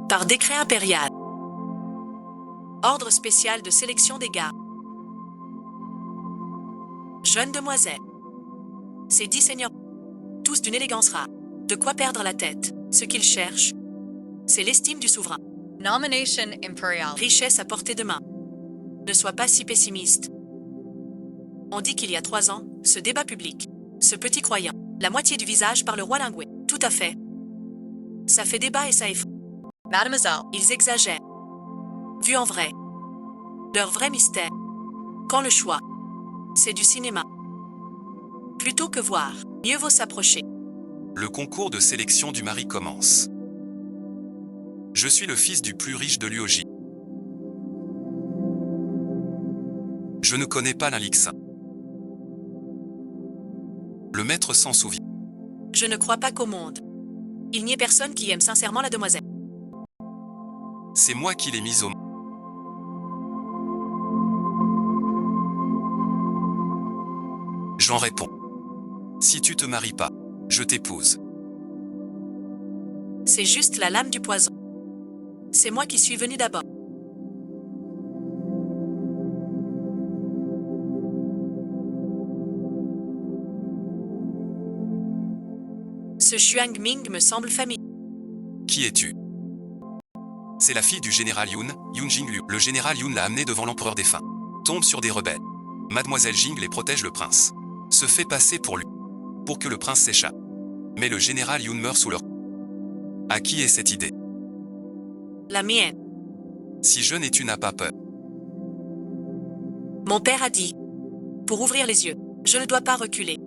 Par décret impérial. Ordre spécial de sélection des gardes. Jeune demoiselle. Ces 10 seigneurs, tous d'une élégance rare. De quoi perdre la tête. Ce qu'ils cherchent, c'est l'estime du souverain. Nomination imperial. Richesse à portée de main. Ne sois pas si pessimiste. On dit qu'il y a 3 ans, ce débat public, ce petit croyant, la moitié du visage par le roi Lingoué. Tout à fait. Ça fait débat et ça effraie. Mademoiselle. Ils exagèrent. Vu en vrai. Leur vrai mystère. Quand le choix, c'est du cinéma. Plutôt que voir, mieux vaut s'approcher. Le concours de sélection du mari commence. Je suis le fils du plus riche de l'UOJ. Je ne connais pas l'Alixin. Le maître s'en souvient. Je ne crois pas qu'au monde, il n'y ait personne qui aime sincèrement la demoiselle. C'est moi qui l'ai mise au... J'en réponds. Si tu te maries pas, je t'épouse. C'est juste la lame du poison. C'est moi qui suis venu d'abord. Ce Xuang Ming me semble familier. Qui es-tu? C'est la fille du général Yun, Yun Jinglu. Le général Yun l'a amenée devant l'empereur défunt. Tombe sur des rebelles. Mademoiselle Jing les protège le prince. Se fait passer pour lui. Pour que le prince s'échappe. Mais le général Yun meurt sous leur... À qui est cette idée? La mienne. Si jeune et tu n'as pas peur. Mon père a dit. Pour ouvrir les yeux, je ne dois pas reculer.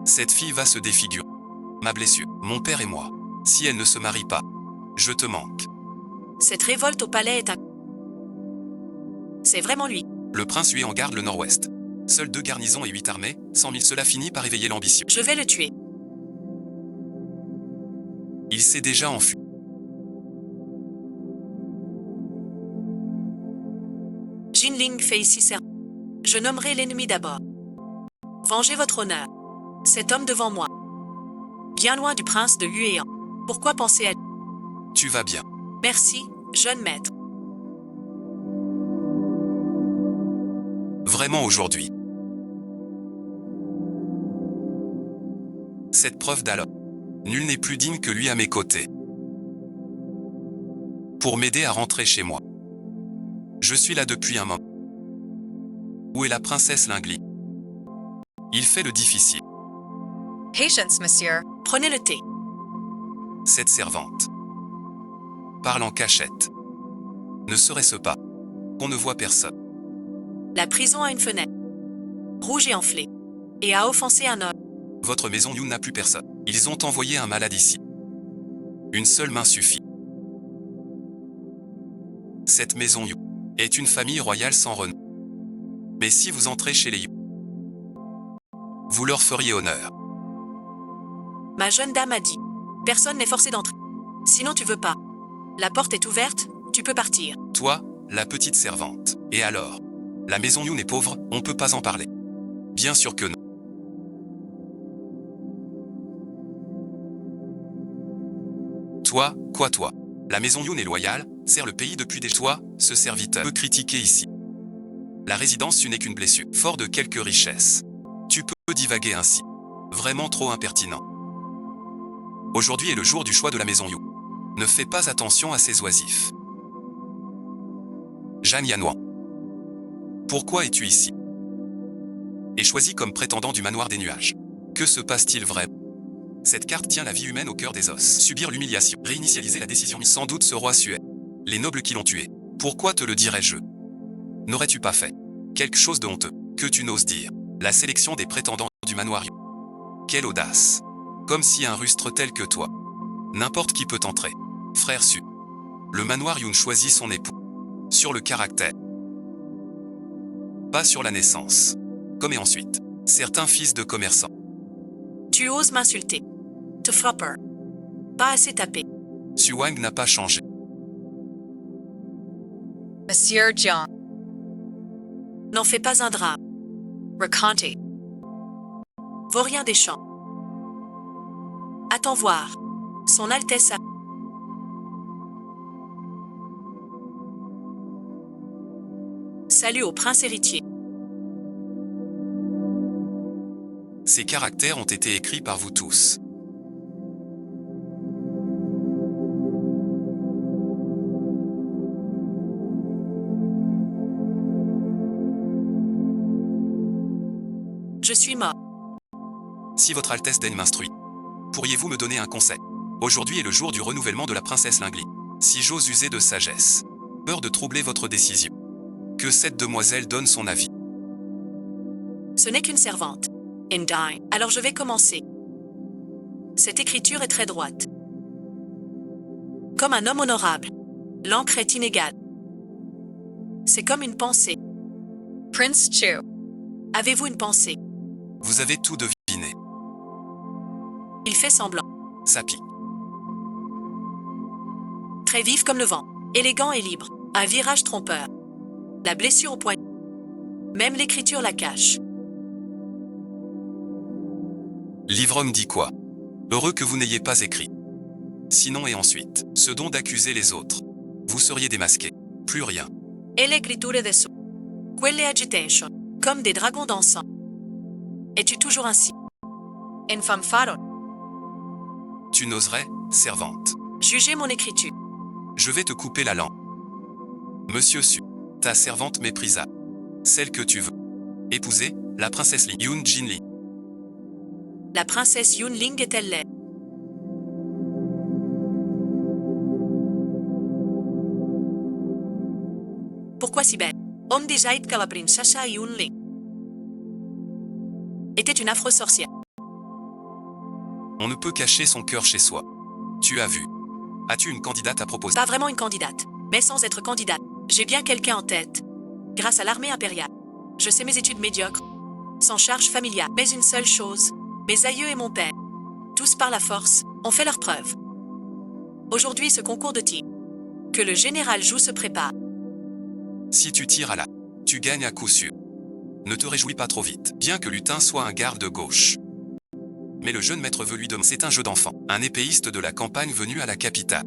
Cette fille va se défigurer. Ma blessure, mon père et moi. Si elle ne se marie pas, je te manque. Cette révolte au palais est un... C'est vraiment lui. Le prince lui en garde le nord-ouest. Seules 2 garnisons et 8 armées, 100 000, cela finit par éveiller l'ambition. Je vais le tuer. Il s'est déjà enfui. Jinling fait ici serment. Je nommerai l'ennemi d'abord. Vengez votre honneur. Cet homme devant moi. Bien loin du prince de Yuan. Pourquoi penser à... Tu vas bien. Merci, jeune maître. Vraiment aujourd'hui. Cette preuve d'alors. Nul n'est plus digne que lui à mes côtés. Pour m'aider à rentrer chez moi. Je suis là depuis un moment. Où est la princesse Lingli? Il fait le difficile. Patience, monsieur. Prenez le thé. Cette servante parle en cachette. Ne serait-ce pas qu'on ne voit personne? La prison a une fenêtre. Rouge et enflée. Et a offensé un homme. Votre maison Yun n'a plus personne. Ils ont envoyé un malade ici. Une seule main suffit. Cette maison Yun est une famille royale sans renom. Mais si vous entrez chez les Yun, vous leur feriez honneur. Ma jeune dame a dit. Personne n'est forcé d'entrer. Sinon tu veux pas. La porte est ouverte, tu peux partir. Toi, la petite servante. Et alors? La maison Yun est pauvre, on peut pas en parler. Bien sûr que non. Toi, quoi toi? La maison Yun est loyale, sert le pays depuis des... Toi, ce serviteur peut critiquer ici. La résidence Yun n'est qu'une blessure, fort de quelques richesses. Tu peux divaguer ainsi. Vraiment trop impertinent. Aujourd'hui est le jour du choix de la maison Yun. Ne fais pas attention à ces oisifs. Jeanne Yanouan. Pourquoi es-tu ici? Et choisi comme prétendant du manoir des nuages. Que se passe-t-il vraiment? Cette carte tient la vie humaine au cœur des os. Subir l'humiliation, réinitialiser la décision. Sans doute ce roi Sue. Les nobles qui l'ont tué. Pourquoi te le dirais-je? N'aurais-tu pas fait quelque chose de honteux que tu n'oses dire? La sélection des prétendants du manoir Yun. Quelle audace! Comme si un rustre tel que toi. N'importe qui peut entrer. Frère Sue. Le manoir Yun choisit son époux. Sur le caractère. Pas sur la naissance. Comme et ensuite. Certains fils de commerçants. Tu oses m'insulter. Te frapper. Pas assez tapé. Sue Wang n'a pas changé. Monsieur Jiang. N'en fais pas un drame. Raconte. Vaurien des Champs. Attends voir. Son Altesse a... Salut au prince héritier. Ces caractères ont été écrits par vous tous. Je suis mort. Si votre Altesse daigne m'instruire, pourriez-vous me donner un conseil? Aujourd'hui est le jour du renouvellement de la princesse Lingli. Si j'ose user de sagesse, peur de troubler votre décision, que cette demoiselle donne son avis. Ce n'est qu'une servante. Endine. Alors je vais commencer. Cette écriture est très droite. Comme un homme honorable. L'encre est inégale. C'est comme une pensée. Prince Chu. Avez-vous une pensée? Vous avez tout deviné. Il fait semblant. Ça pique. Très vif comme le vent. Élégant et libre. Un virage trompeur. La blessure au poignet. Même l'écriture la cache. L'ivrogne dit quoi? Heureux que vous n'ayez pas écrit. Sinon et ensuite, ce don d'accuser les autres. Vous seriez démasqué. Plus rien. Et l'écriture de sous. Quelle agitation. Comme des dragons dansant. Es-tu toujours ainsi? Infanfaro. Tu n'oserais, servante. Jugez mon écriture. Je vais te couper la langue. Monsieur Su, ta servante méprisa. Celle que tu veux épouser, la princesse Li Yun Jinli. La princesse Yunling est-elle laide? Pourquoi si belle? On disait que la princesse Yunling était une afro-sorcière. On ne peut cacher son cœur chez soi. Tu as vu. As-tu une candidate à proposer? Pas vraiment une candidate, mais sans être candidate, j'ai bien quelqu'un en tête. Grâce à l'armée impériale, je sais mes études médiocres, sans charge familiale, mais une seule chose, mes aïeux et mon père, tous par la force, ont fait leurs preuves. Aujourd'hui, ce concours de tir que le général Jou se prépare. Si tu tires à la, tu gagnes à coup sûr. Ne te réjouis pas trop vite, bien que Lutin soit un garde gauche. Mais le jeune maître veut lui demander. C'est un jeu d'enfant, un épéiste de la campagne venu à la capitale.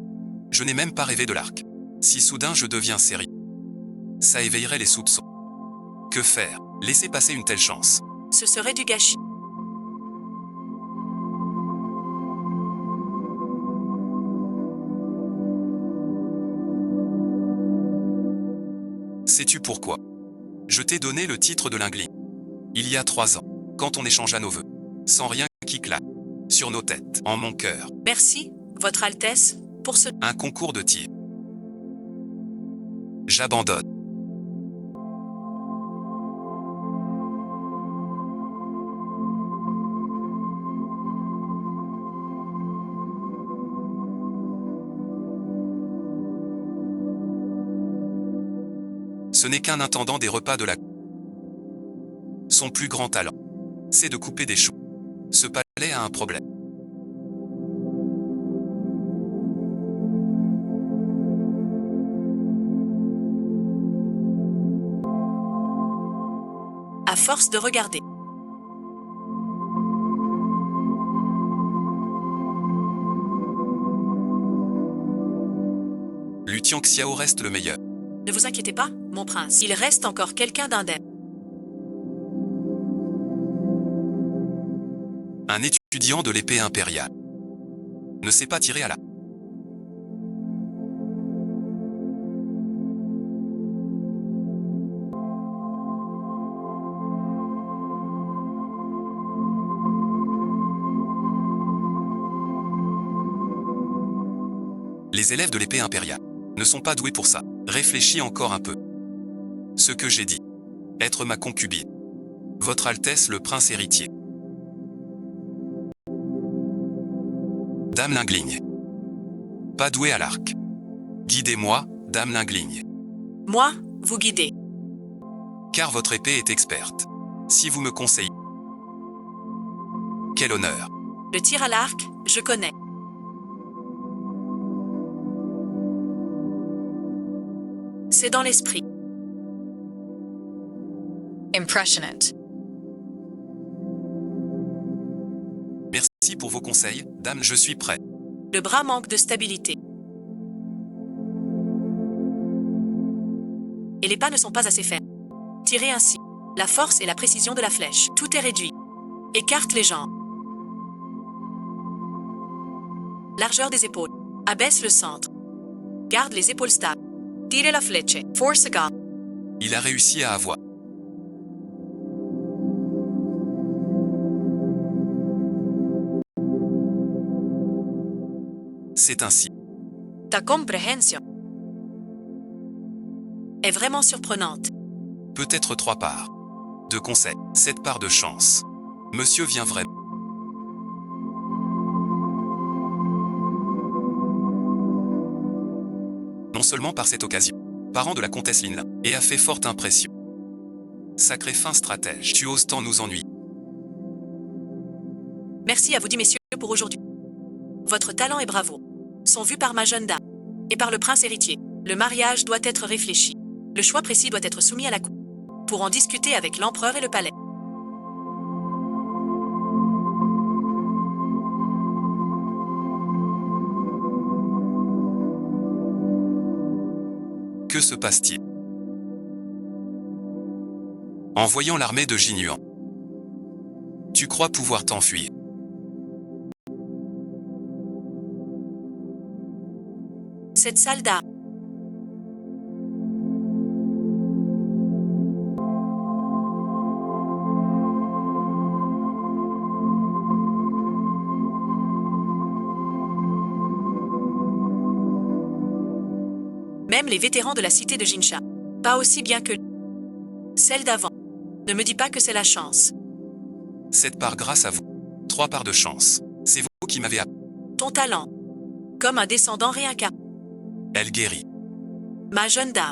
Je n'ai même pas rêvé de l'arc. Si soudain je deviens sérieux, ça éveillerait les soupçons. Que faire? Laisser passer une telle chance. Ce serait du gâchis. Sais-tu pourquoi? Je t'ai donné le titre de Lingli. Il y a 3 ans, quand on échangea nos vœux. Sans rien qui claque. Sur nos têtes, en mon cœur. Merci, Votre Altesse, pour ce... Un concours de tir. J'abandonne. Ce n'est qu'un intendant des repas de la... Son plus grand talent, c'est de couper des choux. Ce palais a un problème. À force de regarder. Lutian Xiao reste le meilleur. Ne vous inquiétez pas, mon prince, il reste encore quelqu'un d'indemne. Un étudiant de l'épée impériale ne sait pas tirer à la... Les élèves de l'épée impériale ne sont pas doués pour ça. Réfléchis encore un peu. Ce que j'ai dit. Être ma concubine. Votre Altesse le prince héritier. Dame Lingligne. Pas douée à l'arc. Guidez-moi, Dame Lingligne. Moi, vous guidez. Car votre épée est experte. Si vous me conseillez. Quel honneur. Le tir à l'arc, je connais. C'est dans l'esprit. Impressionant. Merci pour vos conseils, dame, je suis prêt. Le bras manque de stabilité. Et les pas ne sont pas assez fermes. Tirez ainsi. La force et la précision de la flèche. Tout est réduit. Écarte les jambes. Largeur des épaules. Abaisse le centre. Garde les épaules stables. Tire la flecha. Force a gap. Il a réussi à avoir. C'est ainsi. Ta comprehension. Est vraiment surprenante. Peut-être 3 parts. De conseils, 7 parts de chance. Monsieur vient vraiment. Non seulement par cette occasion, parent de la comtesse Linla, et a fait forte impression. Sacré fin stratège, tu oses tant nous ennuyer. Merci à vous 10 messieurs pour aujourd'hui. Votre talent et bravoure sont vus par ma jeune dame et par le prince héritier. Le mariage doit être réfléchi. Le choix précis doit être soumis à la cour pour en discuter avec l'empereur et le palais. Que se passe-t-il? En voyant l'armée de Jinuan, tu crois pouvoir t'enfuir? Cette salle d'art. Même les vétérans de la cité de Jinsha. Pas aussi bien que celle d'avant. Ne me dis pas que c'est la chance. 7 parts grâce à vous. 3 parts de chance. C'est vous qui m'avez appris. Ton talent. Comme un descendant réincarné. Elle guérit. Ma jeune dame.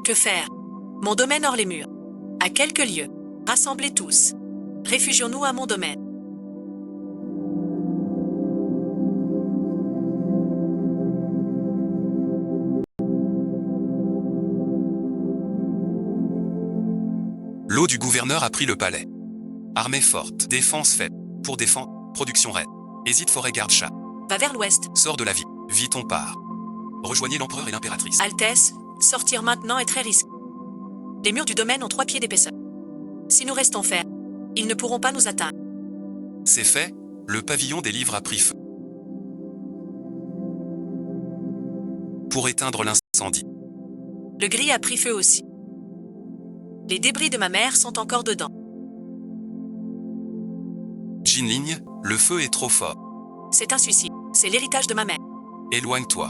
Que faire? Mon domaine hors les murs. À quelques lieues. Rassemblez tous. Réfugions-nous à mon domaine. L'eau du gouverneur a pris le palais. Armée forte, défense faible. Pour défendre, production raide. Hésite forêt garde chat. Va vers l'ouest. Sors de la vie. Vite on part. Rejoignez l'empereur et l'impératrice. Altesse, sortir maintenant est très risqué. Les murs du domaine ont 3 pieds d'épaisseur. Si nous restons fermes, ils ne pourront pas nous atteindre. C'est fait, le pavillon des livres a pris feu. Pour éteindre l'incendie. Le gris a pris feu aussi. Les débris de ma mère sont encore dedans. Jinling, le feu est trop fort. C'est un suicide. C'est l'héritage de ma mère. Éloigne-toi.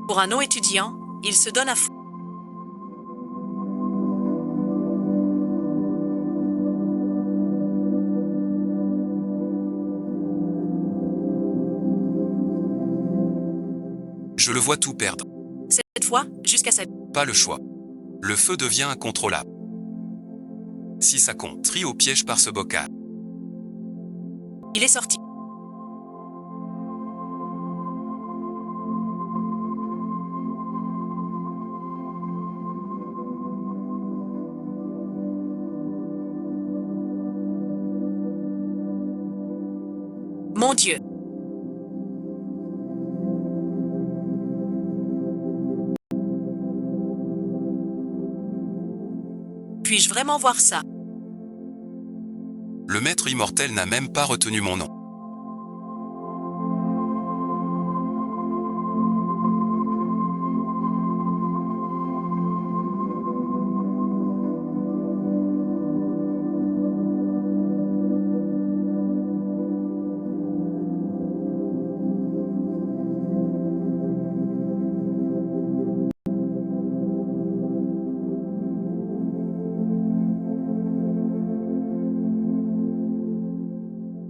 Pour un non étudiant, il se donne à fond. Je le vois tout perdre. Cette fois, jusqu'à sa vie. Pas le choix. Le feu devient incontrôlable. Si ça compte, pris au piège par ce bocal. Il est sorti. Mon Dieu. Puis-je vraiment voir ça? Le maître immortel n'a même pas retenu mon nom.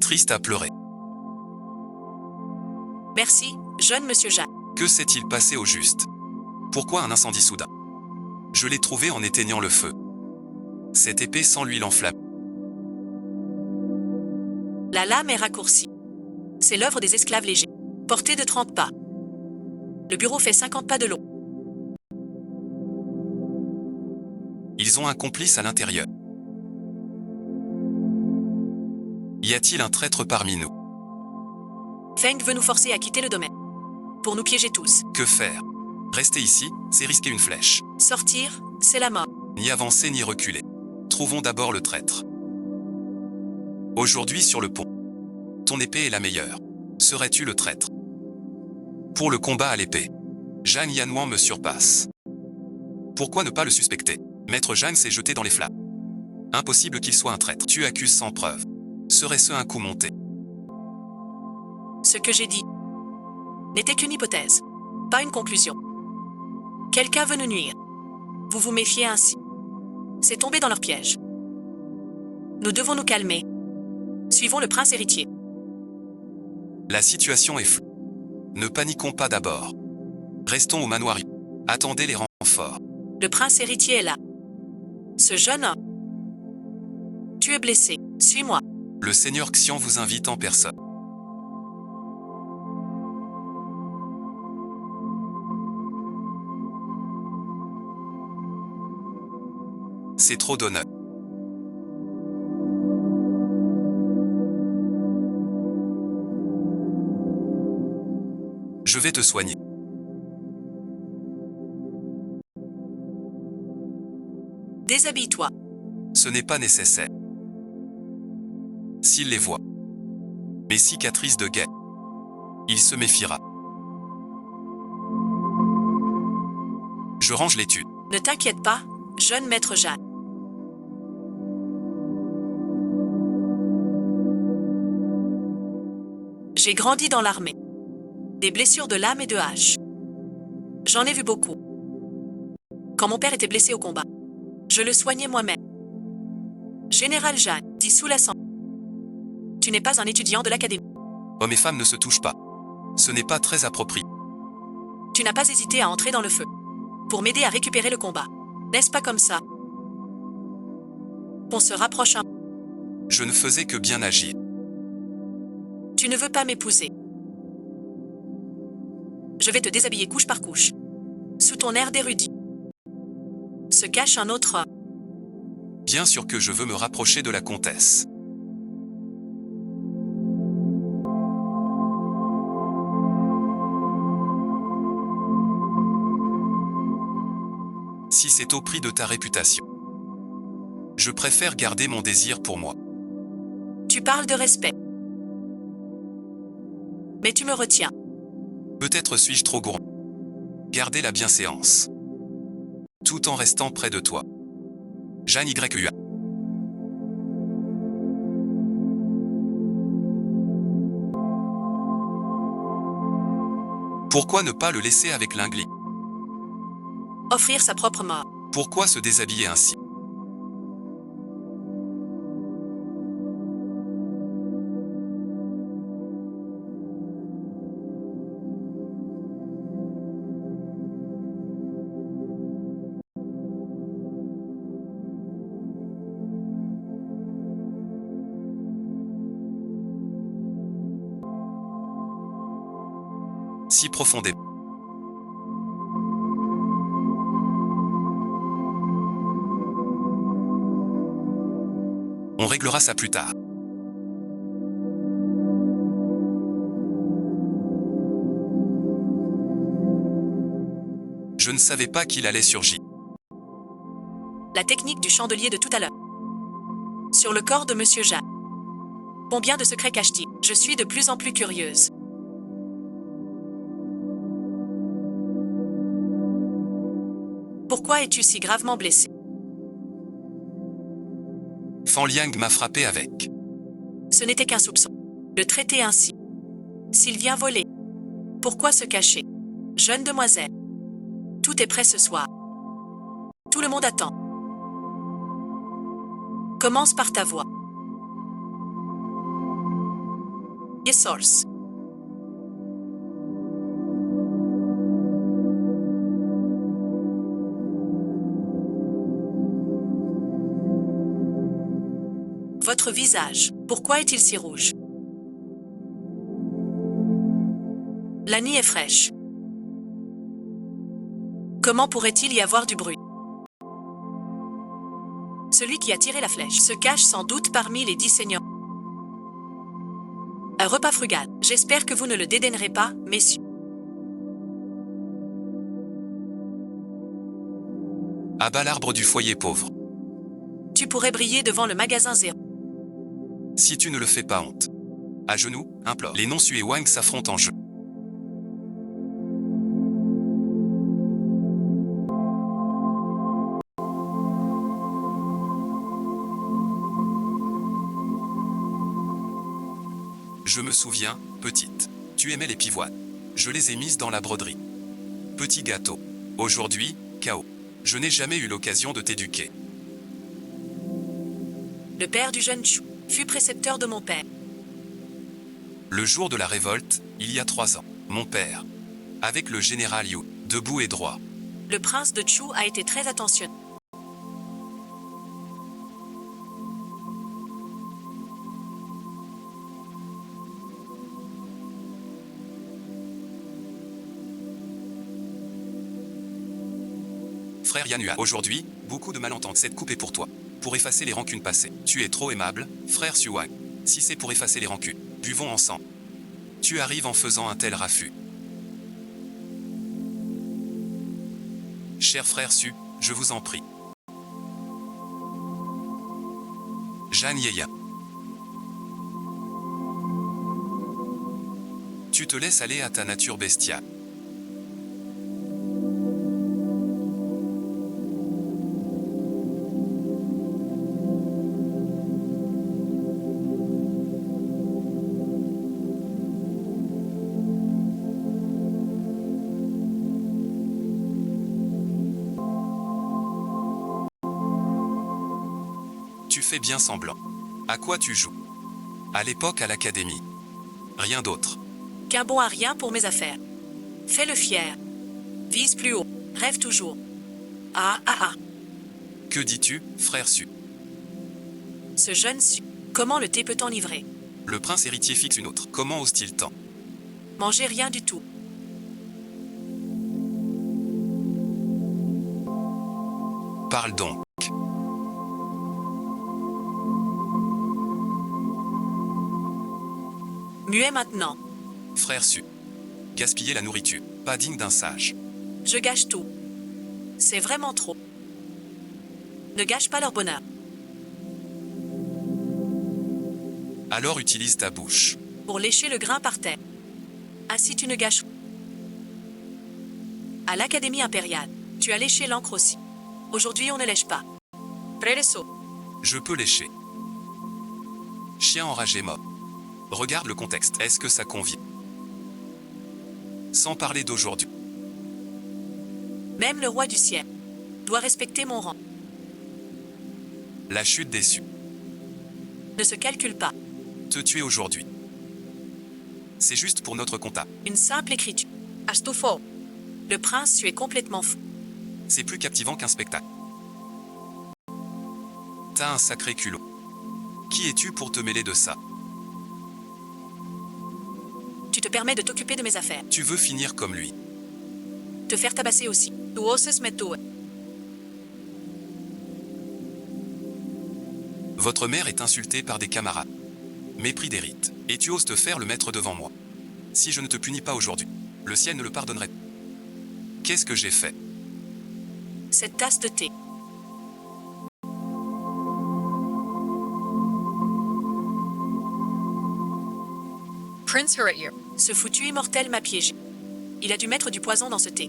Triste à pleurer. Merci, jeune monsieur Jacques. Que s'est-il passé au juste? Pourquoi un incendie soudain? Je l'ai trouvé en éteignant le feu. Cette épée sans l'huile enflammée. La lame est raccourcie. C'est l'œuvre des esclaves légers. Portée de 30 pas. Le bureau fait 50 pas de long. Ils ont un complice à l'intérieur. Y a-t-il un traître parmi nous? Feng veut nous forcer à quitter le domaine. Pour nous piéger tous. Que faire? Rester ici, c'est risquer une flèche. Sortir, c'est la mort. Ni avancer ni reculer. Trouvons d'abord le traître. Aujourd'hui sur le pont. Ton épée est la meilleure. Serais-tu le traître? Pour le combat à l'épée. Zhang Yanhuan me surpasse. Pourquoi ne pas le suspecter? Maître Zhang s'est jeté dans les flammes. Impossible qu'il soit un traître. Tu accuses sans preuve. Serait-ce un coup monté? Ce que j'ai dit n'était qu'une hypothèse, pas une conclusion. Quelqu'un veut nous nuire. Vous vous méfiez ainsi. C'est tomber dans leur piège. Nous devons nous calmer. Suivons le prince héritier. La situation est floue. Ne paniquons pas d'abord. Restons au manoir. Attendez les renforts. Le prince héritier est là. Ce jeune homme. Tu es blessé. Suis-moi. Le seigneur Xian vous invite en personne. C'est trop d'honneur. Je vais te soigner. Déshabille-toi. Ce n'est pas nécessaire. S'il les voit. Mes cicatrices de guerre. Il se méfiera. Je range l'étude. Ne t'inquiète pas, jeune maître Jeanne. J'ai grandi dans l'armée. Des blessures de lame et de hache. J'en ai vu beaucoup. Quand mon père était blessé au combat, je le soignais moi-même. Général Jeanne, dit sous la sang. Tu n'es pas un étudiant de l'académie. Hommes et femmes ne se touchent pas. Ce n'est pas très approprié. Tu n'as pas hésité à entrer dans le feu. Pour m'aider à récupérer le combat. N'est-ce pas comme ça? On se rapproche un peu. Je ne faisais que bien agir. Tu ne veux pas m'épouser. Je vais te déshabiller couche par couche. Sous ton air d'érudit. Se cache un autre homme. Bien sûr que je veux me rapprocher de la comtesse. Si c'est au prix de ta réputation. Je préfère garder mon désir pour moi. Tu parles de respect. Mais tu me retiens. Peut-être suis-je trop gourmand. Gardez la bienséance. Tout en restant près de toi. Jeanne YUA. Pourquoi ne pas le laisser avec Lingli? Offrir sa propre mort. Pourquoi se déshabiller ainsi? Si profondément. On réglera ça plus tard. Je ne savais pas qu'il allait surgir. La technique du chandelier de tout à l'heure. Sur le corps de Monsieur Jeanne. Combien de secrets cache-t-il? Je suis de plus en plus curieuse. Pourquoi es-tu si gravement blessé? Fan Liang m'a frappé avec. Ce n'était qu'un soupçon. Le traiter ainsi. S'il vient voler. Pourquoi se cacher? Jeune demoiselle. Tout est prêt ce soir. Tout le monde attend. Commence par ta voix. Yes, source. Votre visage, pourquoi est-il si rouge? La nuit est fraîche. Comment pourrait-il y avoir du bruit? Celui qui a tiré la flèche se cache sans doute parmi les 10 seigneurs. Un repas frugal. J'espère que vous ne le dédaignerez pas, messieurs. Abat l'arbre du foyer pauvre. Tu pourrais briller devant le magasin Zéro. Si tu ne le fais pas, honte. À genoux, implore. Les non-Su et Wang s'affrontent en jeu. Je me souviens, petite. Tu aimais les pivoines. Je les ai mises dans la broderie. Petit gâteau. Aujourd'hui, chaos. Je n'ai jamais eu l'occasion de t'éduquer. Le père du jeune Chu fut précepteur de mon père. Le jour de la révolte, il y a 3 ans, mon père, avec le général Yu, debout et droit. Le prince de Chu a été très attentionné. Frère Yanua, aujourd'hui, beaucoup de malentendus. Cette coupe est pour toi. Pour effacer les rancunes passées. Tu es trop aimable, frère Suwang. Si c'est pour effacer les rancunes, buvons ensemble. Tu arrives en faisant un tel raffut. Cher frère Su, je vous en prie. Jeanne Yeya. Tu te laisses aller à ta nature bestiale. Tu fais bien semblant. À quoi tu joues? À l'époque à l'académie. Rien d'autre. Qu'un bon à rien pour mes affaires. Fais-le fier. Vise plus haut. Rêve toujours. Ah ah ah. Que dis-tu, frère Su? Ce jeune Su. Comment le thé peut enivrer? Le prince héritier fixe une autre. Comment ose-t-il tant? Manger rien du tout. Parle donc. Muet maintenant. Frère Su. Gaspiller la nourriture. Pas digne d'un sage. Je gâche tout. C'est vraiment trop. Ne gâche pas leur bonheur. Alors utilise ta bouche. Pour lécher le grain par terre. Ainsi tu ne gâches. À l'Académie impériale, tu as léché l'encre aussi. Aujourd'hui on ne lèche pas. Presso. Je peux lécher. Chien enragé mort. Regarde le contexte. Est-ce que ça convient? Sans parler d'aujourd'hui. Même le roi du ciel doit respecter mon rang. La chute des Su. Ne se calcule pas. Te tuer aujourd'hui. C'est juste pour notre compta. Une simple écriture. Astufo. Le prince, tu es complètement fou. C'est plus captivant qu'un spectacle. T'as un sacré culot. Qui es-tu pour te mêler de ça? Tu te permets de t'occuper de mes affaires. Tu veux finir comme lui. Te faire tabasser aussi. Tu oses metto. Votre mère est insultée par des camarades. Mépris des rites. Et tu oses te faire le maître devant moi. Si je ne te punis pas aujourd'hui, le ciel ne le pardonnerait pas. Qu'est-ce que j'ai fait? Cette tasse de thé. Prince Hurrier. Ce foutu immortel m'a piégé. Il a dû mettre du poison dans ce thé.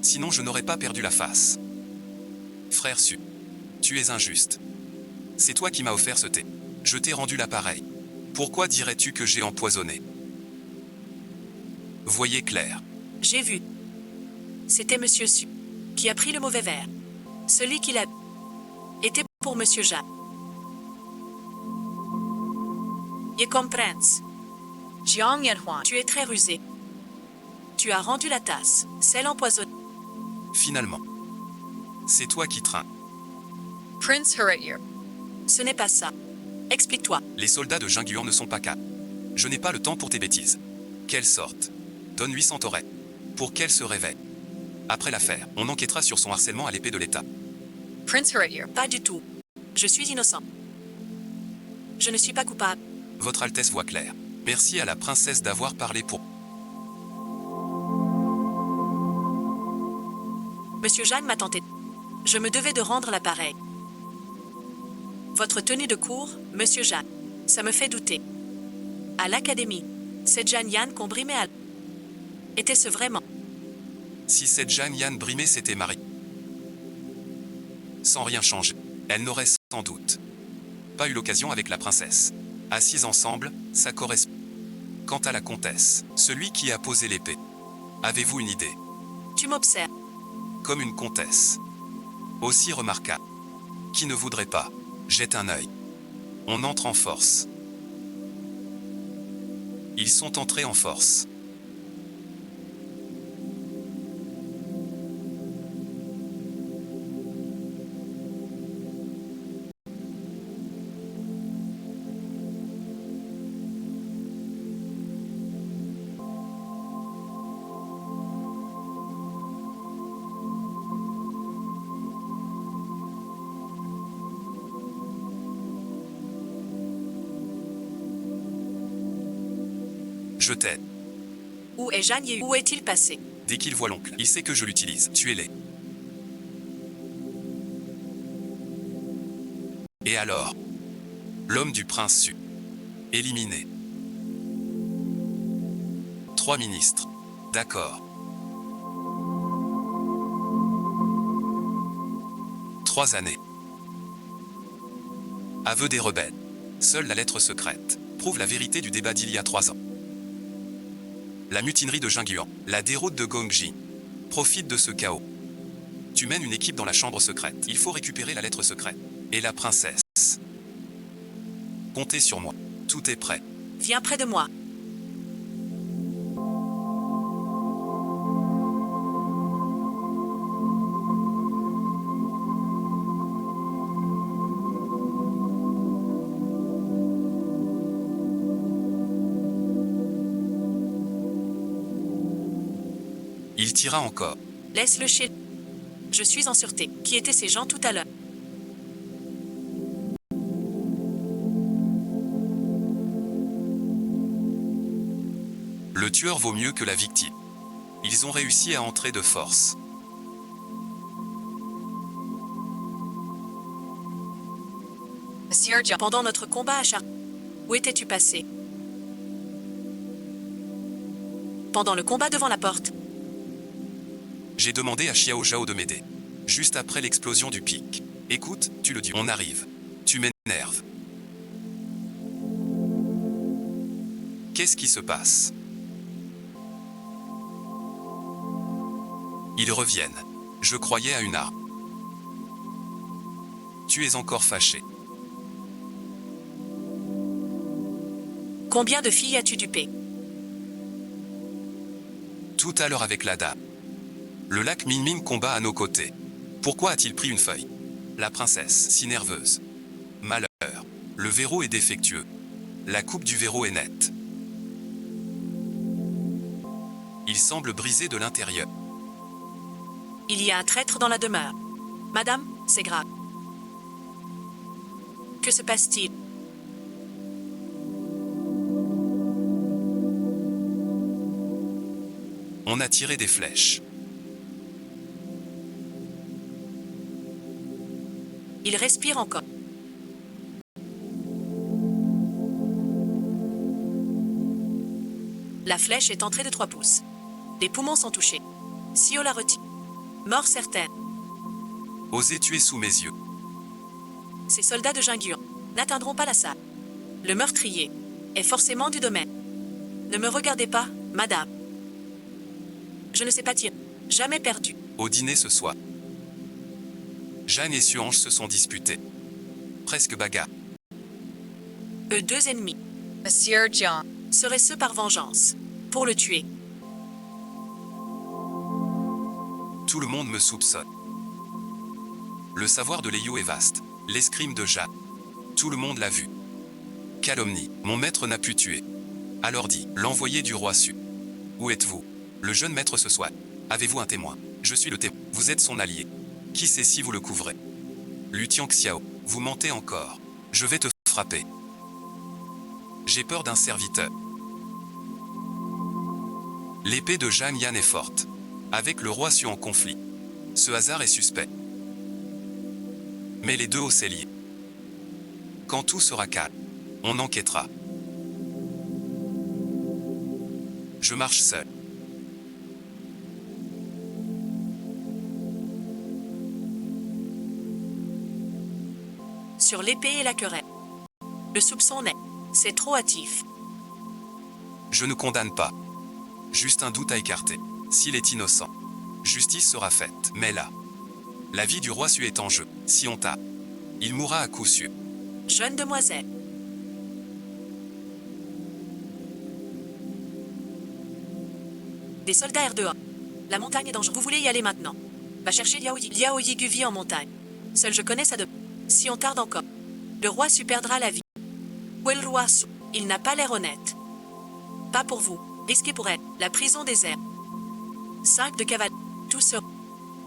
Sinon je n'aurais pas perdu la face. Frère Su, tu es injuste. C'est toi qui m'as offert ce thé. Je t'ai rendu l'appareil. Pourquoi dirais-tu que j'ai empoisonné? Voyez clair. J'ai vu. C'était Monsieur Su qui a pris le mauvais verre. Celui qui l'a était pour Monsieur Jean. Je comprends. Jiang Yanhuan. Tu es très rusé. Tu as rendu la tasse, celle empoisonnée. Finalement. C'est toi qui trains. Prince Hurrier. Ce n'est pas ça. Explique-toi. Les soldats de Jingguan ne sont pas calmes. Je n'ai pas le temps pour tes bêtises. Quelle sorte? Donne 800 oreilles. Pour qu'elle se réveille. Après l'affaire, on enquêtera sur son harcèlement à l'épée de l'État. Prince Heretier. Pas du tout. Je suis innocent. Je ne suis pas coupable. Votre Altesse voit clair. Merci à la princesse d'avoir parlé pour... Monsieur Jeanne m'a tenté. Je me devais de rendre l'appareil. Votre tenue de cours, Monsieur Jeanne, ça me fait douter. À l'académie, cette Jeanne Yann qu'on brimait à... Était-ce vraiment? Si cette Jeanne Yann Brimé s'était mariée, sans rien changer, elle n'aurait sans doute pas eu l'occasion avec la princesse. Assises ensemble, ça correspond. Quant à la comtesse, celui qui a posé l'épée, avez-vous une idée? Tu m'observes. Comme une comtesse. Aussi remarquable. Qui ne voudrait pas? Jette un œil. On entre en force. Ils sont entrés en force. Je t'aide. Où est Jeanne Yé? Où est-il passé? Dès qu'il voit l'oncle, il sait que je l'utilise. Tuez-les. Et alors? L'homme du prince Su. Éliminé. 3 ministres. D'accord. 3 années. Aveu des rebelles. Seule la lettre secrète prouve la vérité du débat d'il y a 3 ans. La mutinerie de Jingguan, la déroute de Gongji. Profite de ce chaos. Tu mènes une équipe dans la chambre secrète. Il faut récupérer la lettre secrète. Et la princesse. Comptez sur moi. Tout est prêt. Viens près de moi. Il tira encore. Laisse-le chez... Je suis en sûreté. Qui étaient ces gens tout à l'heure? Le tueur vaut mieux que la victime. Ils ont réussi à entrer de force. Monsieur Jiang. Pendant notre combat à Char... Où étais-tu passé? Pendant le combat devant la porte. J'ai demandé à Xiao Zhao de m'aider. Juste après l'explosion du pic. Écoute, tu le dis, on arrive. Tu m'énerves. Qu'est-ce qui se passe? Ils reviennent. Je croyais à une arme. Tu es encore fâché. Combien de filles as-tu dupé? Tout à l'heure avec la dame. Le lac Minmin combat à nos côtés. Pourquoi a-t-il pris une feuille? La princesse, si nerveuse. Malheur. Le verrou est défectueux. La coupe du verrou est nette. Il semble brisé de l'intérieur. Il y a un traître dans la demeure. Madame, c'est grave. Que se passe-t-il? On a tiré des flèches. Il respire encore. La flèche est entrée de 3 pouces. Les poumons sont touchés. Sio la retire. Mort certaine. Osez tuer sous mes yeux. Ces soldats de Jingguan n'atteindront pas la salle. Le meurtrier est forcément du domaine. Ne me regardez pas, madame. Je ne sais pas tirer. Jamais perdu. Au dîner ce soir. Jeanne et Suange se sont disputés. Presque bagarre. Eux 2 ennemis. Monsieur Jiang. Seraient-ce par vengeance? Pour le tuer. Tout le monde me soupçonne. Le savoir de Léo est vaste. L'escrime de Jeanne. Tout le monde l'a vu. Calomnie. Mon maître n'a pu tuer. Alors dit, l'envoyé du roi Su. Où êtes-vous? Le jeune maître ce soir. Avez-vous un témoin? Je suis le témoin. Vous êtes son allié. Qui sait si vous le couvrez? Lu Tianxiao, vous mentez encore. Je vais te frapper. J'ai peur d'un serviteur. L'épée de Zhang Yan est forte. Avec le roi Su en conflit. Ce hasard est suspect. Mais les deux au cellier. Quand tout sera calme, on enquêtera. Je marche seul. Sur l'épée et la querelle. Le soupçon naît. C'est trop hâtif. Je ne condamne pas. Juste un doute à écarter. S'il est innocent, justice sera faite. Mais là, la vie du roi Su est en jeu. Si on tape, il mourra à coup sûr. Jeune demoiselle. Des soldats R2A. La montagne est dangereuse. Vous voulez y aller maintenant? Va chercher Liao Yigu vit en montagne. Seul je connais sa de... Si on tarde encore, le roi Su perdra la vie. Où est le roi Su? Il n'a pas l'air honnête. Pas pour vous. Risqué pour elle. La prison des airs. 5 de cavalerie. Tout sera...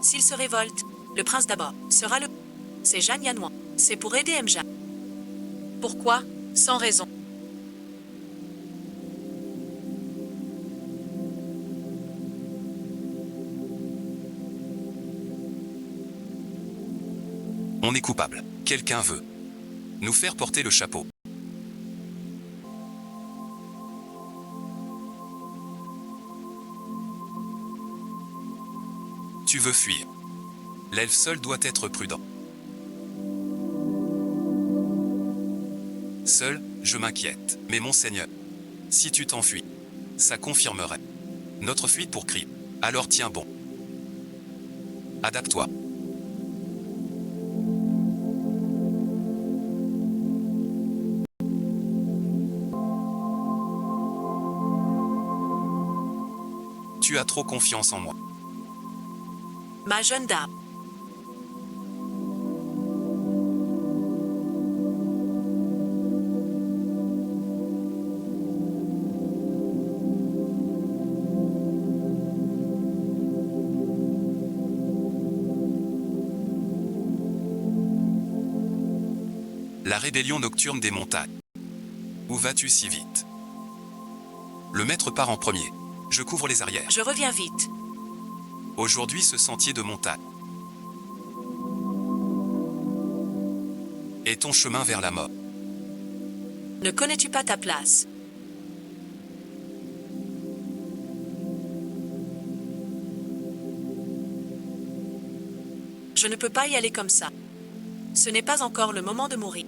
S'il se révolte, le prince d'abord sera le... C'est Zhang Yanwan. C'est pour aider Mja. Pourquoi? Sans raison. On est coupable. Quelqu'un veut nous faire porter le chapeau. Tu veux fuir. L'elfe seul doit être prudent. Seul, je m'inquiète. Mais monseigneur, si tu t'enfuis, ça confirmerait notre fuite pour crime. Alors tiens bon. Adapte-toi. Tu as trop confiance en moi. Ma jeune dame. La rébellion nocturne des montagnes. Où vas-tu si vite? Le maître part en premier. Je couvre les arrières. Je reviens vite. Aujourd'hui ce sentier de montagne est ton chemin vers la mort. Ne connais-tu pas ta place? Je ne peux pas y aller comme ça. Ce n'est pas encore le moment de mourir.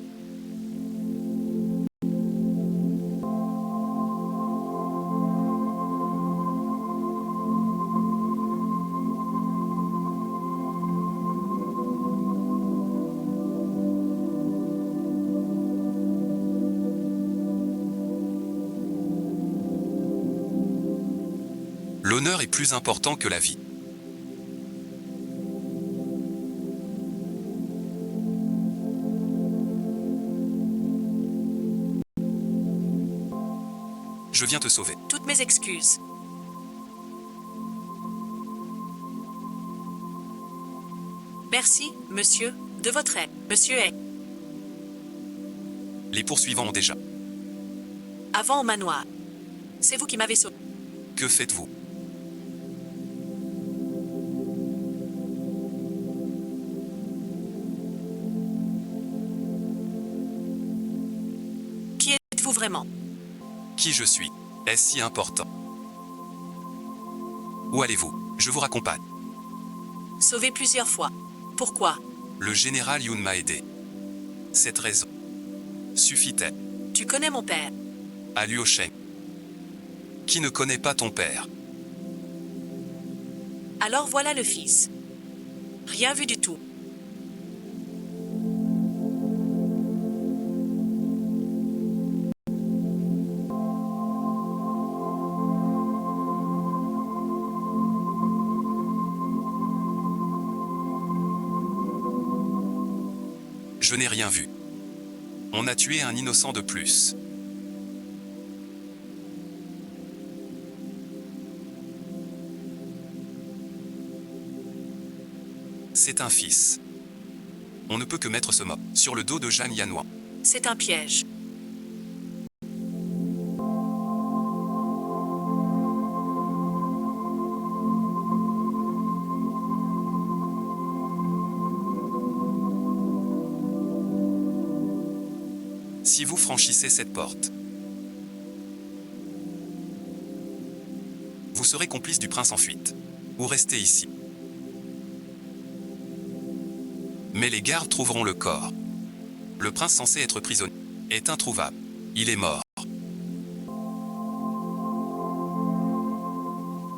L'honneur est plus important que la vie. Je viens te sauver. Toutes mes excuses. Merci, monsieur, de votre aide. Monsieur est. Les poursuivants ont déjà. Avant au manoir. C'est vous qui m'avez sauvé. Que faites-vous? Qui êtes-vous vraiment? Qui je suis? Est-ce si important? Où allez-vous? Je vous raccompagne. Sauvé plusieurs fois. Pourquoi? Le général Yun m'a aidé. Cette raison suffit-elle? Tu connais mon père. À Luo Sheng. Qui ne connaît pas ton père? Alors voilà le fils. Rien vu du tout. Je n'ai rien vu. On a tué un innocent de plus. C'est un fils. On ne peut que mettre ce mot sur le dos de Jeanne Yanois. C'est un piège. Si vous franchissez cette porte, vous serez complice du prince en fuite. Ou restez ici. Mais les gardes trouveront le corps. Le prince censé être prisonnier est introuvable. Il est mort.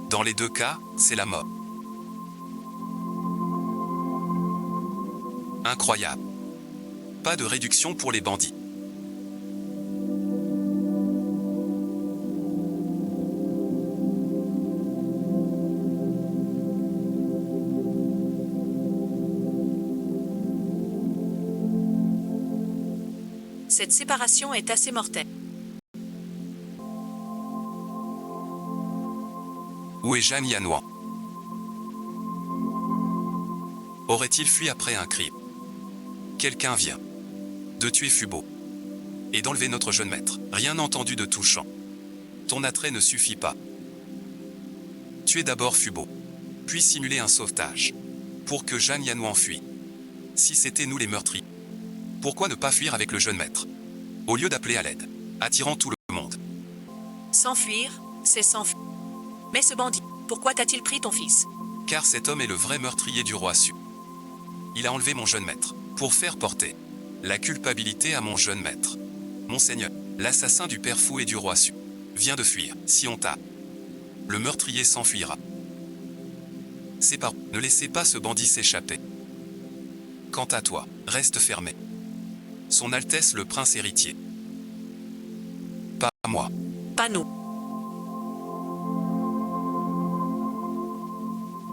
Dans les deux cas, c'est la mort. Incroyable. Pas de réduction pour les bandits. Cette séparation est assez mortelle. Où est Jeanne Yanois? Aurait-il fui après un crime? Quelqu'un vient de tuer Fubo et d'enlever notre jeune maître. Rien entendu de touchant. Ton attrait ne suffit pas. Tuer d'abord Fubo, puis simuler un sauvetage, pour que Jeanne Yanois enfuit. Si c'était nous les meurtriers, pourquoi ne pas fuir avec le jeune maître, au lieu d'appeler à l'aide, attirant tout le monde? S'enfuir, c'est s'enfuir. Mais ce bandit, pourquoi t'a-t-il pris ton fils? Car cet homme est le vrai meurtrier du roi Su. Il a enlevé mon jeune maître, pour faire porter la culpabilité à mon jeune maître. Monseigneur, l'assassin du père fou et du roi Su, vient de fuir. Si on t'a, le meurtrier s'enfuira. C'est par... Ne laissez pas ce bandit s'échapper. Quant à toi, reste fermé. Son Altesse le prince héritier. Pas moi. Pas nous.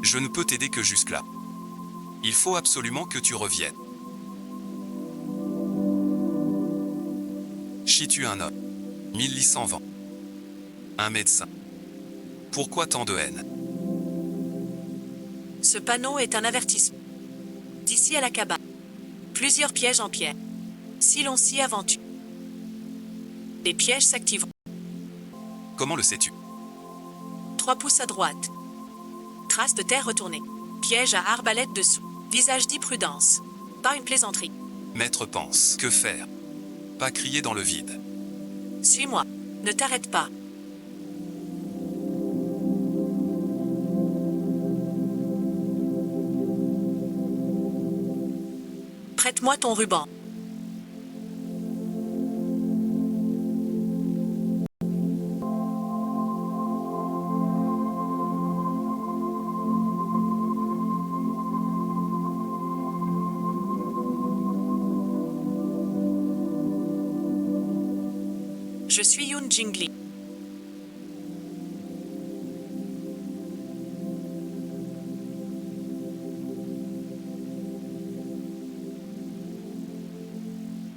Je ne peux t'aider que jusque-là. Il faut absolument que tu reviennes. Chis-tu un homme? 1120. Un médecin. Pourquoi tant de haine? Ce panneau est un avertissement. D'ici à la cabane, plusieurs pièges en pierre. Si l'on s'y aventure, les pièges s'activeront. Comment le sais-tu? 3 pouces à droite. Trace de terre retournée. Piège à arbalète dessous. Visage dit prudence. Pas une plaisanterie. Maître pense. Que faire? Pas crier dans le vide. Suis-moi. Ne t'arrête pas. Prête-moi ton ruban. Je suis Yoon Jingli.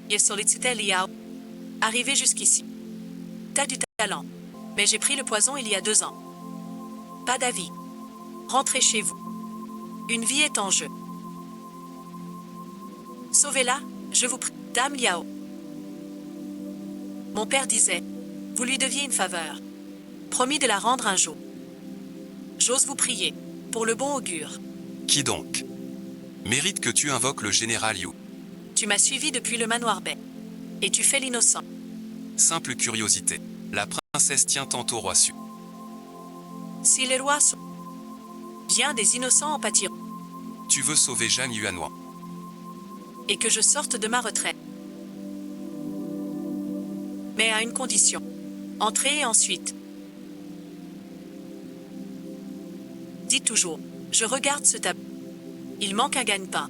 J'ai sollicité Liao. Arrivé jusqu'ici. T'as du talent. Mais j'ai pris le poison il y a 2 ans. Pas d'avis. Rentrez chez vous. Une vie est en jeu. Sauvez-la, je vous prie. Dame Liao. Mon père disait, vous lui deviez une faveur. Promis de la rendre un jour. J'ose vous prier, pour le bon augure. Qui donc? Mérite que tu invoques le général Yu. Tu m'as suivi depuis le manoir Bay. Et tu fais l'innocent. Simple curiosité. La princesse tient tant au roi Su. Si les rois sont... Bien des innocents en pâtiront. Tu veux sauver Jeanne Yanois. Et que je sorte de ma retraite. Mais à une condition. Entrez et ensuite. Dis toujours, je regarde ce tableau. Il manque un gagne-pain.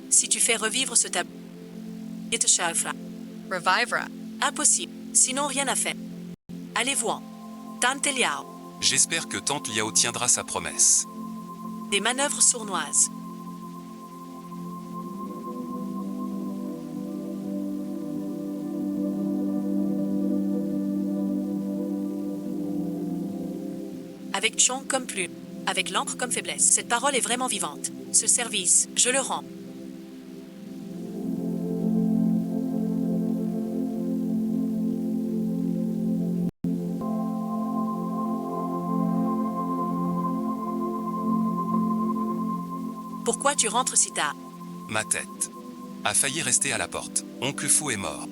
Si tu fais revivre ce tableau, il te chauffera. Revivera. Impossible, sinon rien à faire. Allez-vous-en. Tante Liao. J'espère que tante Liao tiendra sa promesse. Des manœuvres sournoises. Avec Chong comme plume. avec l'encre comme faiblesse. Cette parole est vraiment vivante. Ce service, je le rends. Pourquoi tu rentres si tard? Ma tête a failli rester à la porte. Oncle Fou est mort.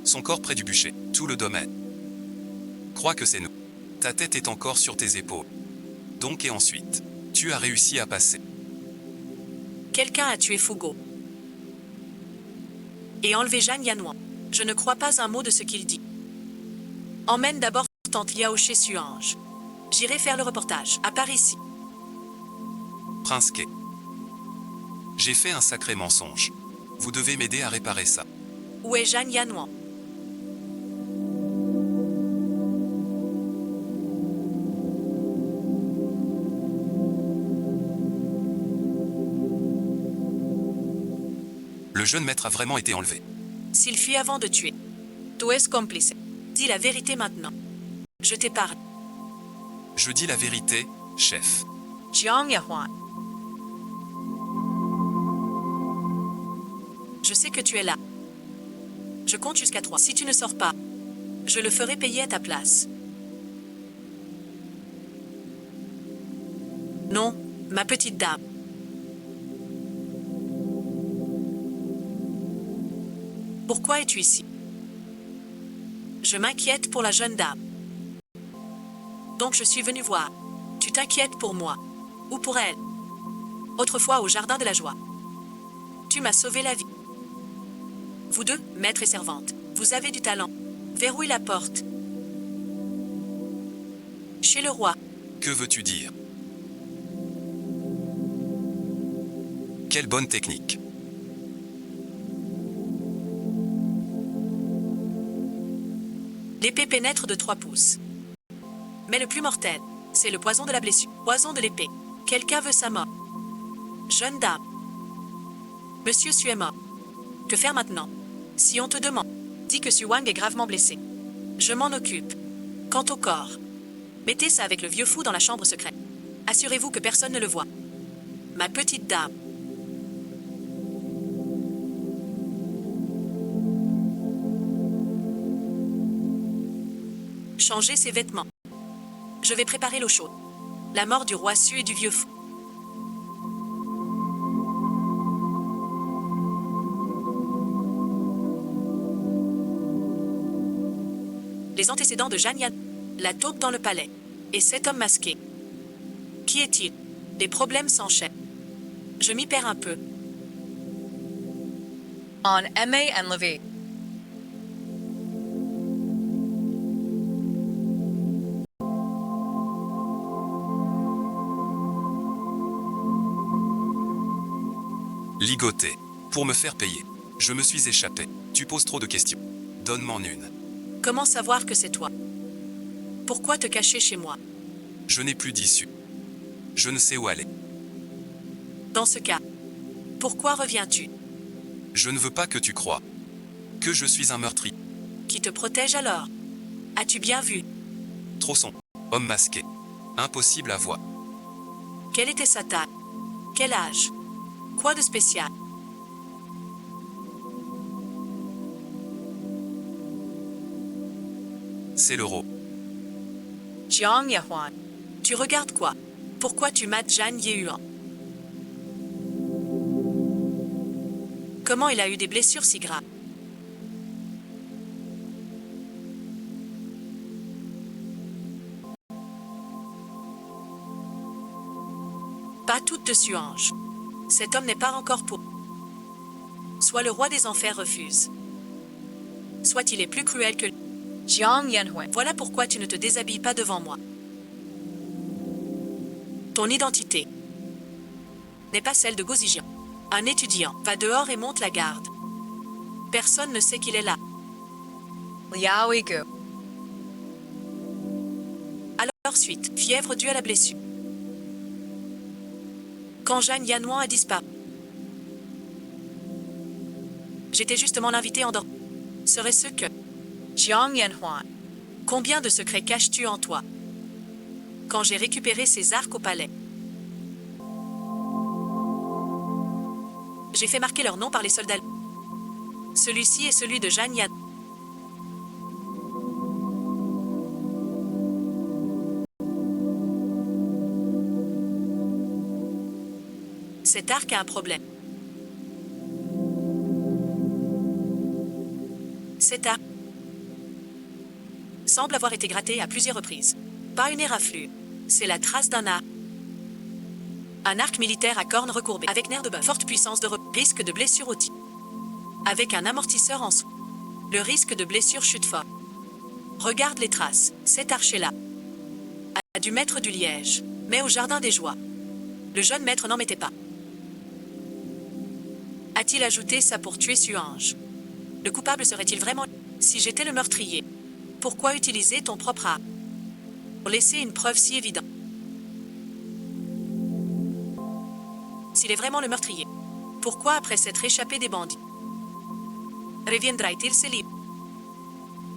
Son corps près du bûcher. Tout le domaine crois que c'est nous. Ta tête est encore sur tes épaules. Donc et ensuite, tu as réussi à passer. Quelqu'un a tué Fougo. Et enlevé Jeanne Yanouan. Je ne crois pas un mot de ce qu'il dit. Emmène d'abord tante Liao chez Suange. J'irai faire le reportage, à part ici. Prince Kay. J'ai fait un sacré mensonge. Vous devez m'aider à réparer ça. Où est Jeanne Yanouan? Le jeune maître a vraiment été enlevé. S'il fuit avant de tuer. Tu es complice. Dis la vérité maintenant. Je t'ai parlé. Je dis la vérité, chef. Jiang Yahuan. Je sais que tu es là. Je compte jusqu'à 3. Si tu ne sors pas, je le ferai payer à ta place. Non, ma petite dame. Pourquoi es-tu ici? Je m'inquiète pour la jeune dame. Donc je suis venu voir. Tu t'inquiètes pour moi. Ou pour elle. Autrefois au jardin de la joie. Tu m'as sauvé la vie. Vous deux, maître et servante, vous avez du talent. Verrouille la porte. Chez le roi. Que veux-tu dire? Quelle bonne technique. L'épée pénètre de 3 pouces. Mais le plus mortel, c'est le poison de la blessure. Poison de l'épée. Quelqu'un veut sa mort. Jeune dame. Monsieur Su est mort. Que faire maintenant? Si on te demande, dis que Su Wang est gravement blessé. Je m'en occupe. Quant au corps, mettez ça avec le vieux fou dans la chambre secrète. Assurez-vous que personne ne le voit. Ma petite dame. Changez ses vêtements. Je vais préparer l'eau chaude. La mort du roi Su et du vieux fou. Les antécédents de Jeanne Yan. La taupe dans le palais. Et cet homme masqué. Qui est-il? Des problèmes s'enchaînent. Je m'y perds un peu. On Aimé and Levy. Ligoté. Pour me faire payer. Je me suis échappé. Tu poses trop de questions. Donne-m'en une. Comment savoir que c'est toi? Pourquoi te cacher chez moi? Je n'ai plus d'issue. Je ne sais où aller. Dans ce cas, pourquoi reviens-tu? Je ne veux pas que tu crois que je suis un meurtrier. Qui te protège alors? As-tu bien vu? Trop sombre. Homme masqué. Impossible à voir. Quelle était sa taille? Quel âge? Quoi de spécial? C'est l'euro. Jiang Yahuan. Tu regardes quoi? Pourquoi tu mates Jeanne Yehuan? Comment il a eu des blessures si graves? Pas toute de Suange. Cet homme n'est pas encore pour. Soit le roi des enfers refuse. Soit il est plus cruel que lui. Jiang Yanhuan. Voilà pourquoi tu ne te déshabilles pas devant moi. Ton identité n'est pas celle de Gozijian. Un étudiant va dehors et monte la garde. Personne ne sait qu'il est là. Liao Igu. Alors suite, fièvre due à la blessure. Quand Jeanne Yanouan a disparu. J'étais justement l'invité endormi. Serait-ce que... Jiang Yanhuan. Combien de secrets caches-tu en toi? Quand j'ai récupéré ces arcs au palais, J'ai fait marquer leur nom par les soldats. Celui-ci est celui de Jeanne Yan. Cet arc a un problème. Cet arc semble avoir été gratté à plusieurs reprises. Pas une éraflure. C'est la trace d'un arc. Un arc militaire à cornes recourbées, avec nerf de bœuf, forte puissance de risque de blessure au tir. Avec un amortisseur en dessous. Le risque de blessure chute fort. Regarde les traces. Cet archer-là a dû mettre du liège, mais au jardin des joies. Le jeune maître n'en mettait pas. A-t-il ajouté ça pour tuer Suange? Le coupable serait-il vraiment... Si j'étais le meurtrier, pourquoi utiliser ton propre arme pour laisser une preuve si évidente? S'il est vraiment le meurtrier, pourquoi après s'être échappé des bandits reviendra-t-il se libre?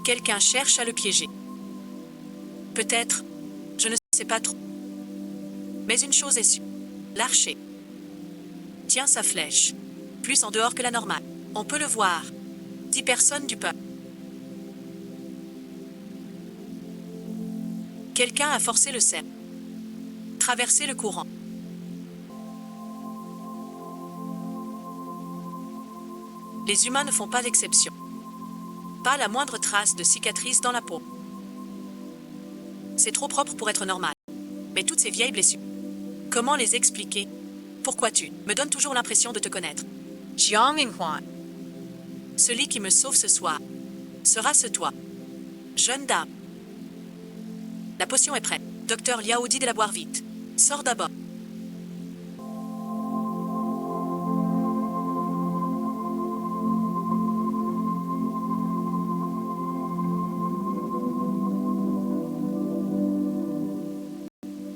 Quelqu'un cherche à le piéger. Peut-être, je ne sais pas trop. Mais une chose est sûre, l'archer tient sa flèche, plus en dehors que la normale. On peut le voir. 10 personnes du peuple. Quelqu'un a forcé le cercle, traversé le courant. Les humains ne font pas d'exception. Pas la moindre trace de cicatrice dans la peau. C'est trop propre pour être normal. Mais toutes ces vieilles blessures, comment les expliquer? Pourquoi tu me donnes toujours l'impression de te connaître? Jiang Yinhuan. Celui qui me sauve ce soir sera ce toi. Jeune dame. La potion est prête. Docteur Liao dit de la boire vite. Sors d'abord.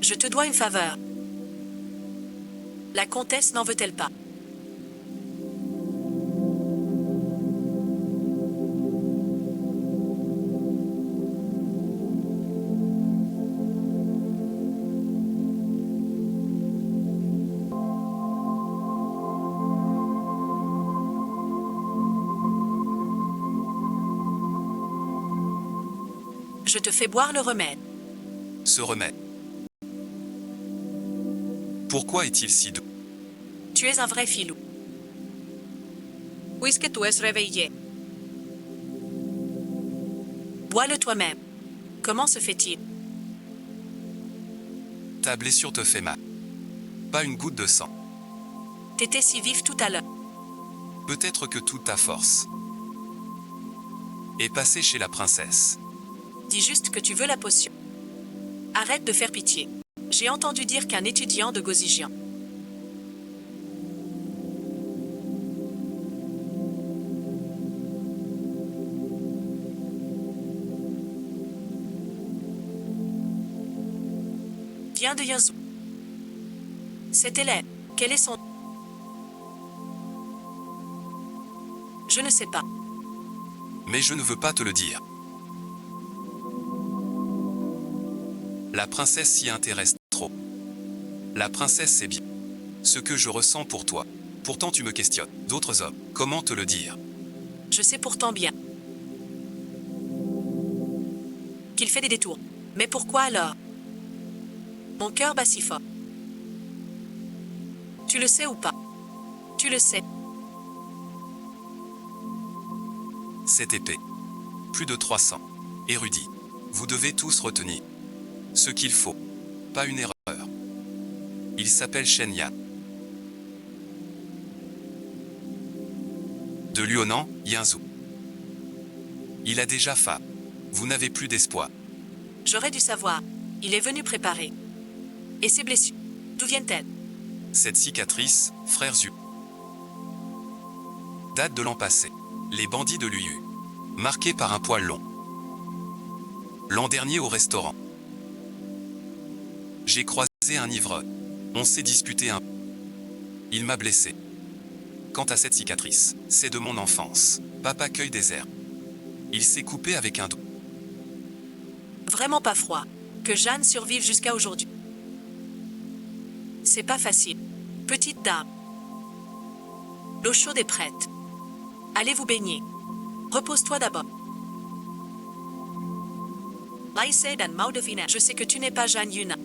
Je te dois une faveur. La comtesse n'en veut-elle pas? Je te fais boire le remède. Ce remède. Pourquoi est-il si doux? Tu es un vrai filou. Puisque tu es réveillé. Bois-le toi-même. Comment se fait-il? Ta blessure te fait mal. Pas une goutte de sang. T'étais si vif tout à l'heure. Peut-être que toute ta force est passée chez la princesse. Dis juste que tu veux la potion. Arrête de faire pitié. J'ai entendu dire qu'un étudiant de Gozijian vient de Yanzhou. Cet élève, quel est son... Je ne sais pas. Mais je ne veux pas te le dire. La princesse s'y intéresse trop. La princesse sait bien ce que je ressens pour toi. Pourtant tu me questionnes. D'autres hommes, comment te le dire? Je sais pourtant bien qu'il fait des détours. Mais pourquoi alors? Mon cœur bat si fort. Tu le sais ou pas? Tu le sais. Cette épée. Plus de 300. Érudits. Vous devez tous retenir ce qu'il faut. Pas une erreur. Il s'appelle Shen Yan. De Luonan, Yanzhou. Il a déjà faim. Vous n'avez plus d'espoir. J'aurais dû savoir. Il est venu préparer. Et ses blessures, d'où viennent-elles? Cette cicatrice, frère Zhu, date de l'an passé. Les bandits de Luyu. Marqués par un poil long. L'an dernier au restaurant. J'ai croisé un ivrogne. On s'est disputé un... Il m'a blessé. Quant à cette cicatrice, c'est de mon enfance. Papa cueille des herbes. Il s'est coupé avec un doigt. Vraiment pas froid. Que Jeanne survive jusqu'à aujourd'hui. C'est pas facile. Petite dame. L'eau chaude est prête. Allez vous baigner. Repose-toi d'abord. Laissez dan Maudefina. Je sais que tu n'es pas Jeanne Yuna.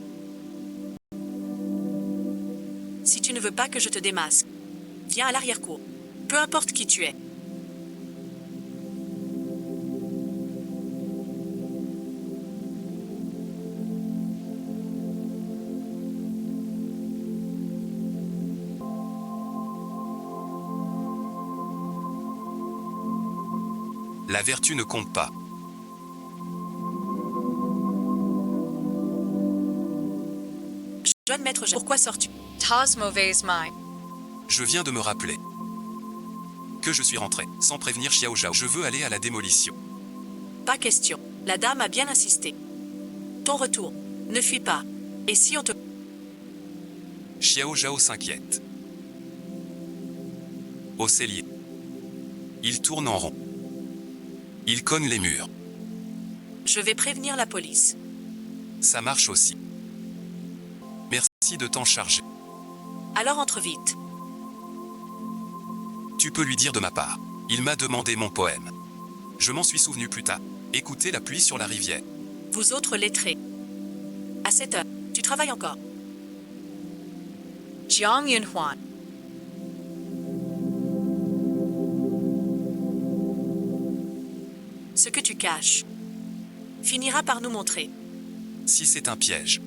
Si tu ne veux pas que je te démasque, viens à l'arrière-cour. Peu importe qui tu es. La vertu ne compte pas. Jeune maître, pourquoi sors-tu? Tas mauvaise mai. Je viens de me rappeler que je suis rentré sans prévenir Xiao Zhao. Je veux aller à la démolition. Pas question. La dame a bien insisté. Ton retour. Ne fuis pas. Et si on te... Xiao Zhao s'inquiète. Au cellier. Il tourne en rond. Il cogne les murs. Je vais prévenir la police. Ça marche aussi. Merci de t'en charger. Alors entre vite. Tu peux lui dire de ma part. Il m'a demandé mon poème. Je m'en suis souvenu plus tard. Écoutez la pluie sur la rivière. Vous autres lettrés. À 7 heures, tu travailles encore. Jiang Yunhuan. Ce que tu caches finira par nous montrer. Si c'est un piège,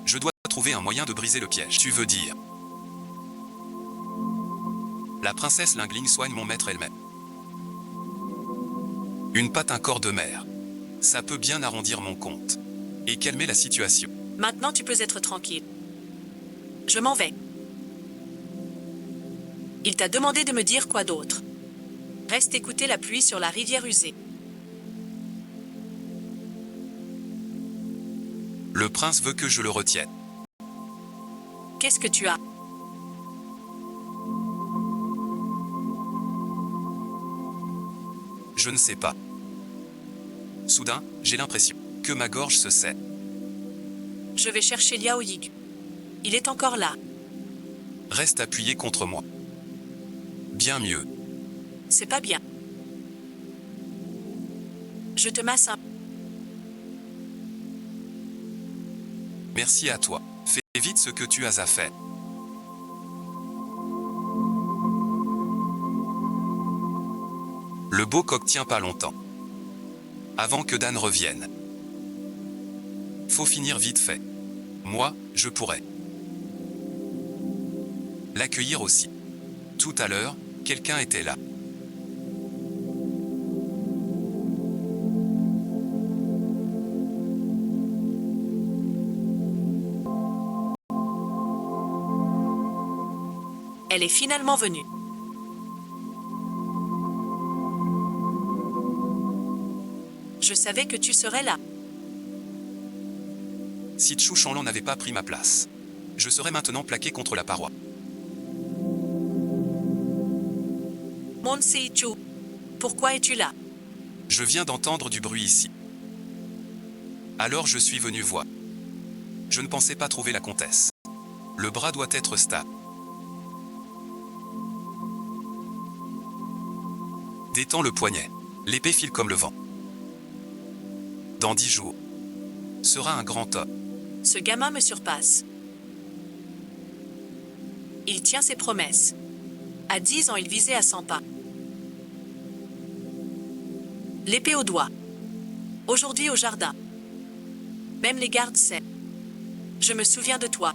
je dois trouver un moyen de briser le piège. Tu veux dire? La princesse Lingling soigne mon maître elle-même. Une patte, un corps de mer. Ça peut bien arrondir mon compte. Et calmer la situation. Maintenant tu peux être tranquille. Je m'en vais. Il t'a demandé de me dire quoi d'autre? Reste écouter la pluie sur la rivière usée. Le prince veut que je le retienne. Qu'est-ce que tu as? Je ne sais pas. Soudain, j'ai l'impression que ma gorge se serre. Je vais chercher Liao Yigu. Il est encore là. Reste appuyé contre moi. Bien mieux. C'est pas bien. Je te masse un... Merci à toi. Fais vite ce que tu as à faire. Le beau coq tient pas longtemps. Avant que Dan revienne. Faut finir vite fait. Moi, je pourrais. L'accueillir aussi. Tout à l'heure, quelqu'un était là. Elle est finalement venue. Je savais que tu serais là. Si Chu Shanlan n'avait pas pris ma place, je serais maintenant plaqué contre la paroi. Mon Seichu, pourquoi es-tu là? Je viens d'entendre du bruit ici. Alors je suis venu voir. Je ne pensais pas trouver la comtesse. Le bras doit être stable. Détends le poignet. L'épée file comme le vent. Dans 10 jours, sera un grand homme. Ce gamin me surpasse. Il tient ses promesses. À 10 ans, il visait à 100 pas. L'épée au doigt. Aujourd'hui au jardin. Même les gardes savent. Je me souviens de toi.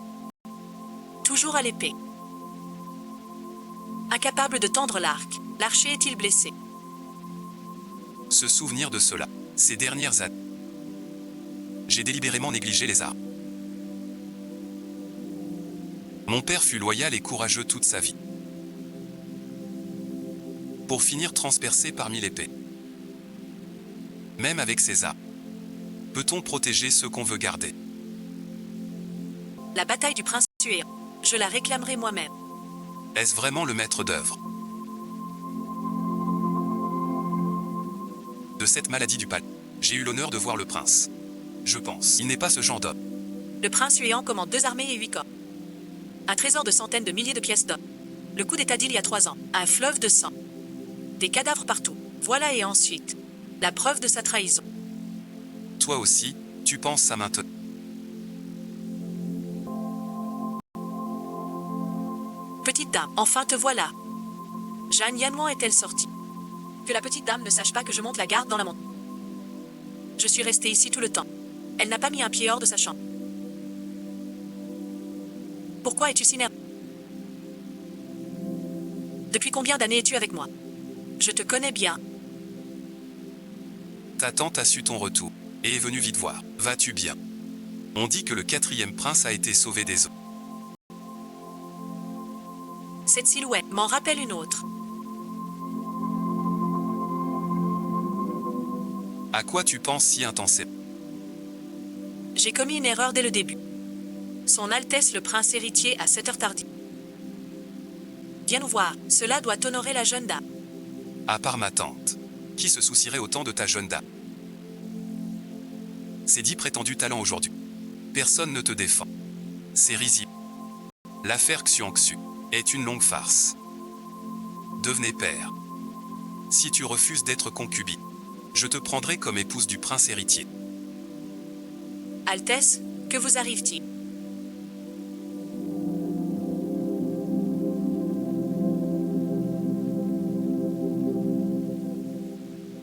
Toujours à l'épée. Incapable de tendre l'arc, l'archer est-il blessé? Se souvenir de cela, ces dernières années. J'ai délibérément négligé les armes. Mon père fut loyal et courageux toute sa vie. Pour finir transpercé parmi l'épée. Même avec ces armes, peut-on protéger ceux qu'on veut garder? La bataille du prince tué. Je la réclamerai moi-même. Est-ce vraiment le maître d'œuvre de cette maladie du palais? J'ai eu l'honneur de voir le prince. Je pense, il n'est pas ce genre d'homme. Le prince Huéan commande 2 armées et 8 corps. Un trésor de centaines de milliers de pièces d'or. Le coup d'état d'il y a 3 ans. Un fleuve de sang. Des cadavres partout. Voilà et ensuite. La preuve de sa trahison. Toi aussi, tu penses ça maintenant. Petite dame, enfin te voilà. Jeanne Yanouan est-elle sortie? Que la petite dame ne sache pas que je monte la garde dans la montagne. Je suis restée ici tout le temps. Elle n'a pas mis un pied hors de sa chambre. Pourquoi es-tu si nerveuse? Depuis combien d'années es-tu avec moi? Je te connais bien. Ta tante a su ton retour et est venue vite voir. Vas-tu bien? On dit que le 4e prince a été sauvé des eaux. Cette silhouette m'en rappelle une autre. À quoi tu penses si intensément? J'ai commis une erreur dès le début. Son Altesse le prince héritier à 7 heures tardive. Viens nous voir, cela doit honorer la jeune dame. À part ma tante. Qui se soucierait autant de ta jeune dame? Ces 10 prétendus talents aujourd'hui. Personne ne te défend. C'est risible. L'affaire Xiangxu est une longue farce. Devenez père. Si tu refuses d'être concubine, je te prendrai comme épouse du prince héritier. Altesse, que vous arrive-t-il?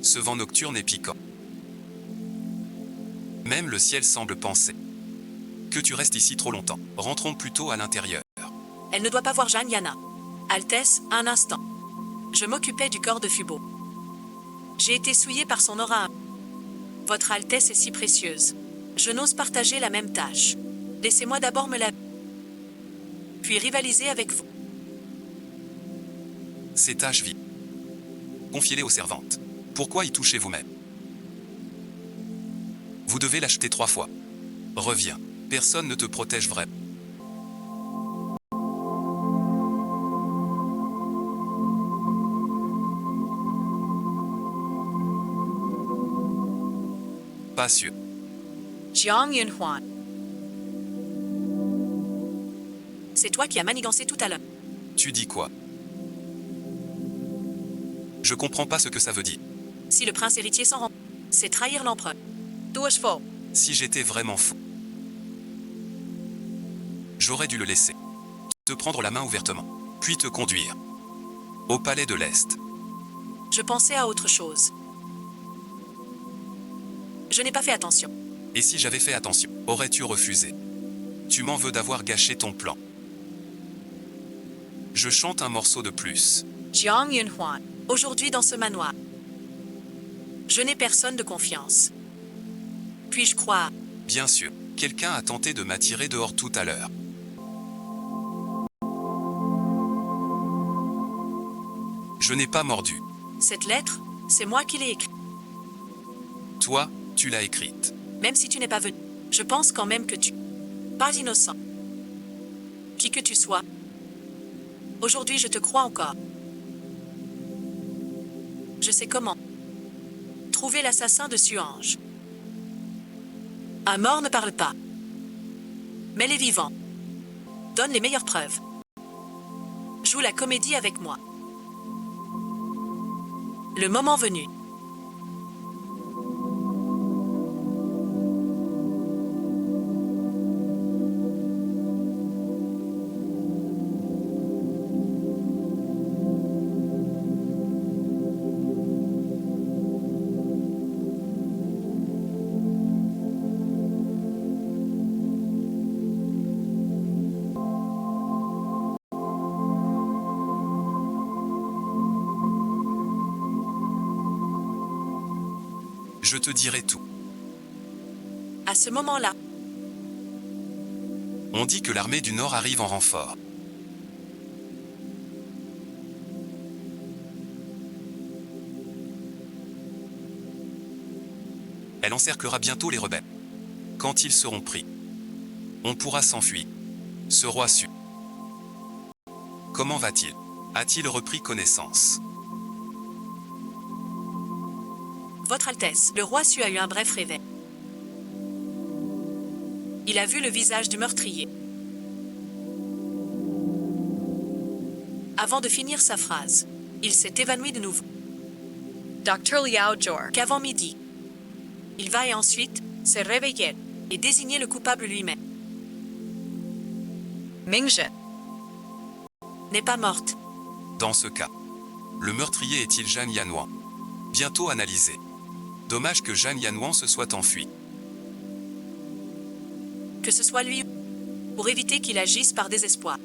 Ce vent nocturne est piquant. Même le ciel semble penser que tu restes ici trop longtemps. Rentrons plutôt à l'intérieur. Elle ne doit pas voir Jeanne Yana. Altesse, un instant. Je m'occupais du corps de Fubo. J'ai été souillée par son aura. Votre Altesse est si précieuse. Je n'ose partager la même tâche. Laissez-moi d'abord me laver, puis rivaliser avec vous. Ces tâches vives, confiez-les aux servantes. Pourquoi y toucher vous-même? Vous devez l'acheter 3 fois. Reviens. Personne ne te protège vraiment. Pas sûr. Jiang Yunhuan. C'est toi qui as manigancé tout à l'heure. Tu dis quoi? Je comprends pas ce que ça veut dire. Si le prince héritier s'en rend, c'est trahir l'empereur. Duashfo. Si j'étais vraiment fou, j'aurais dû le laisser. Te prendre la main ouvertement, puis te conduire au palais de l'Est. Je pensais à autre chose. Je n'ai pas fait attention. Et si j'avais fait attention, aurais-tu refusé? Tu m'en veux d'avoir gâché ton plan. Je chante un morceau de plus. Jiang Yunhuan. Aujourd'hui dans ce manoir, je n'ai personne de confiance. Puis-je croire? Bien sûr, quelqu'un a tenté de m'attirer dehors tout à l'heure. Je n'ai pas mordu. Cette lettre, c'est moi qui l'ai écrite. Toi, tu l'as écrite. Même si tu n'es pas venu, je pense quand même que tu... Pas innocent. Qui que tu sois. Aujourd'hui, je te crois encore. Je sais comment. Trouver l'assassin de Suange. Un mort ne parle pas. Mais les vivants. Donne les meilleures preuves. Joue la comédie avec moi. Le moment venu. Je te dirai tout. À ce moment-là, On dit que l'armée du Nord arrive en renfort. Elle encerclera bientôt les rebelles. Quand ils seront pris, on pourra s'enfuir. Ce roi Su. Comment va-t-il? A-t-il repris connaissance? Votre Altesse, le roi Su a eu un bref réveil. Il a vu le visage du meurtrier. Avant de finir sa phrase, il s'est évanoui de nouveau. Dr. Liao Jor. Qu'avant midi. Il va et ensuite Se réveillait. et désigner le coupable lui-même. Mingzhen. N'est pas morte. Dans ce cas, le meurtrier est-il Zhang Yanhuan? Bientôt analysé. Dommage que Zhang Yanhuan se soit enfui. Que ce soit lui pour éviter qu'il agisse par désespoir.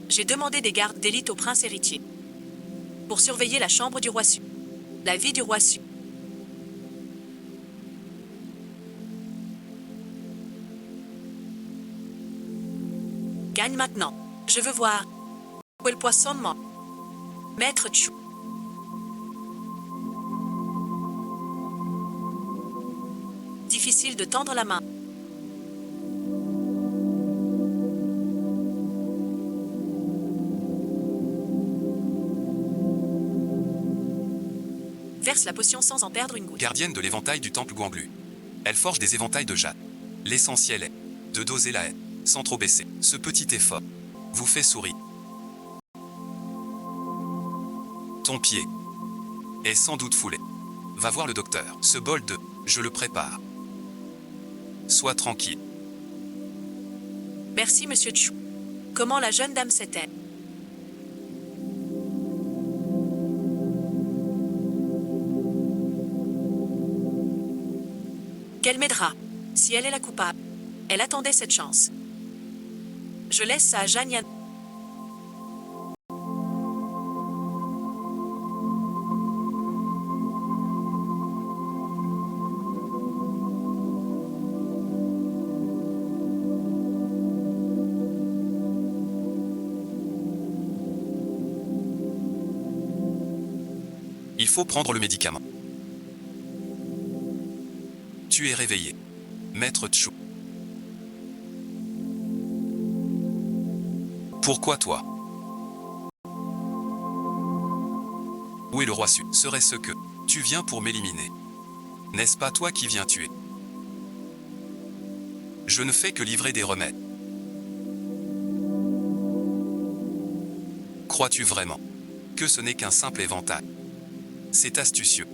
J'ai demandé des gardes d'élite au prince héritier pour surveiller la chambre du roi Su, la vie du roi Su. Gagne maintenant. Je veux voir où est le poisson mort. Maître Chu. Difficile de tendre la main. Verse la potion sans en perdre une goutte. Gardienne de l'éventail du temple Guanglu. Elle forge des éventails de jade. L'essentiel est de doser la haine, sans trop baisser. Ce petit effort vous fait sourire. Ton pied est sans doute foulé. Va voir le docteur. Ce bol de je le prépare. Sois tranquille. Merci, monsieur Chu. Comment la jeune dame s'est-elle? Qu'elle m'aidera, si elle est la coupable. Elle attendait cette chance. Je laisse ça à Zhang Yan. Il faut prendre le médicament. Tu es réveillé. Maître Chu. Pourquoi toi? Où est le roi Su? Serait-ce que tu viens pour m'éliminer? N'est-ce pas toi qui viens tuer? Je ne fais que livrer des remèdes. Crois-tu vraiment que ce n'est qu'un simple éventail? C'est astucieux.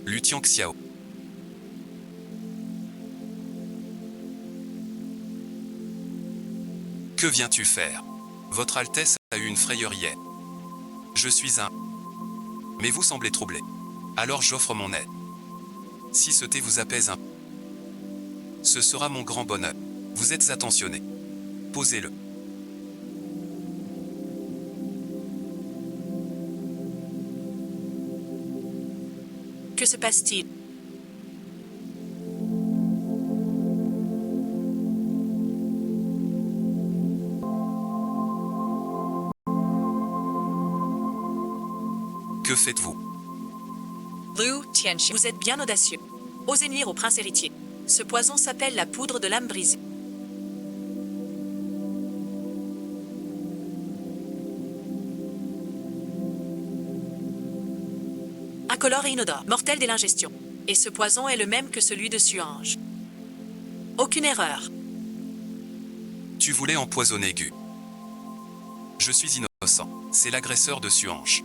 Lu Tianxiao. Que viens-tu faire? Votre Altesse a eu une frayeur hier. Je suis un... Mais vous semblez troublé. Alors j'offre mon aide. Si ce thé vous apaise un... Ce sera mon grand bonheur. Vous êtes attentionné. Posez-le. Que se passe-t-il? Que faites-vous? Liu Tianxi. Vous êtes bien audacieux. Osez nuire au prince héritier. Ce poison s'appelle la poudre de l'âme brisée. Incolore et inodore, mortel dès l'ingestion. Et ce poison est le même que celui de Suange. Aucune erreur. Tu voulais empoisonner Gu. Je suis innocent. C'est l'agresseur de Suange.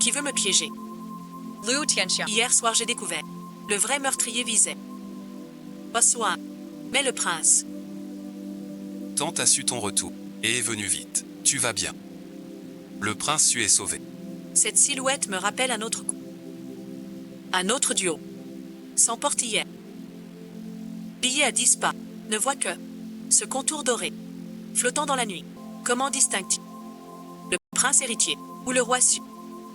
Qui veut me piéger? Liu Tianxi. Hier soir, j'ai découvert. Le vrai meurtrier visait. Pas soin. Mais le prince. Tant a su ton retour, et est venu vite. Tu vas bien. Le prince Su est sauvé. Cette silhouette me rappelle un autre coup. Un autre duo. S'emporte hier. Billet à 10 pas. Ne voit que ce contour doré. Flottant dans la nuit. Comment distingue-t-il le prince héritier ou le roi Su?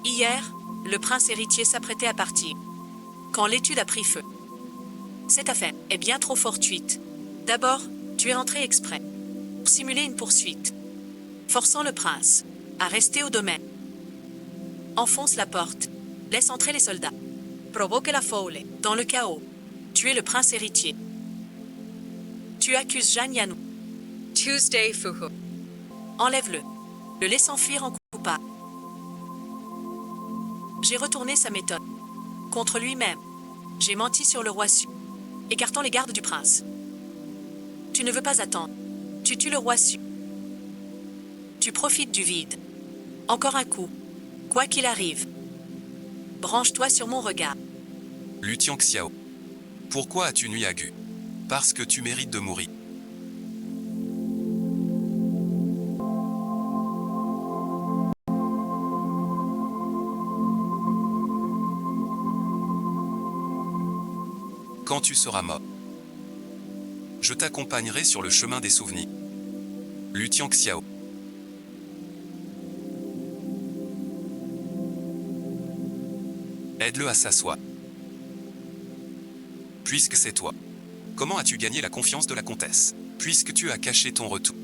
Hier, le prince héritier s'apprêtait à partir. Quand l'étude a pris feu. Cette affaire est bien trop fortuite. D'abord, tu es entré exprès. Pour simuler une poursuite. Forçant le prince à rester au domaine. Enfonce la porte. Laisse entrer les soldats. Provoque la foule. Dans le chaos. Tu es le prince héritier. Tu accuses Zhang Yanhu. Tuesday Fuhu. Enlève-le. Le laissant fuir en coupable. J'ai retourné sa méthode. Contre lui-même. J'ai menti sur le roi Su. Écartant les gardes du prince. Tu ne veux pas attendre. Tu tues le roi Su. Tu profites du vide. Encore un coup. Quoi qu'il arrive. Branche-toi sur mon regard. Lu Tianxiao. Pourquoi as-tu nui à Gu? Parce que tu mérites de mourir. Quand tu seras mort, je t'accompagnerai sur le chemin des souvenirs. Lu Tianxiao. Aide-le à s'asseoir. Puisque c'est toi. Comment as-tu gagné la confiance de la comtesse? Puisque tu as caché ton retour.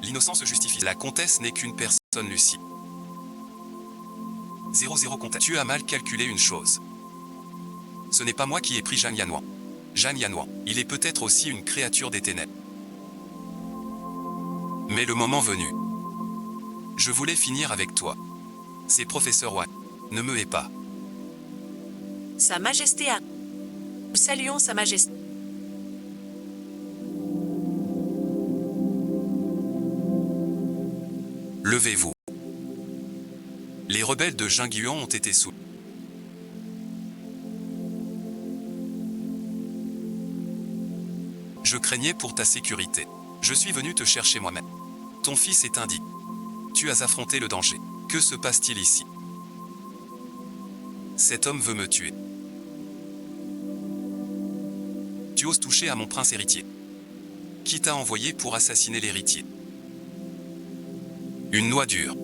L'innocence justifie. La comtesse n'est qu'une personne lucide. 00 comtesse. Tu as mal calculé une chose. Ce n'est pas moi qui ai pris Zhang Yanhuan. Zhang Yanhuan, il est peut-être aussi une créature des ténèbres. Mais le moment venu, je voulais finir avec toi. C'est professeur Wang. Ne me hais pas. Sa Majesté a... Nous saluons Sa Majesté. Levez-vous. Les rebelles de Jingyuan ont été sous. Je craignais pour ta sécurité. Je suis venu te chercher moi-même. Ton fils est indigne. Tu as affronté le danger. Que se passe-t-il ici? Cet homme veut me tuer. Tu oses toucher à mon prince héritier. Qui t'a envoyé pour assassiner l'héritier? Une noix dure.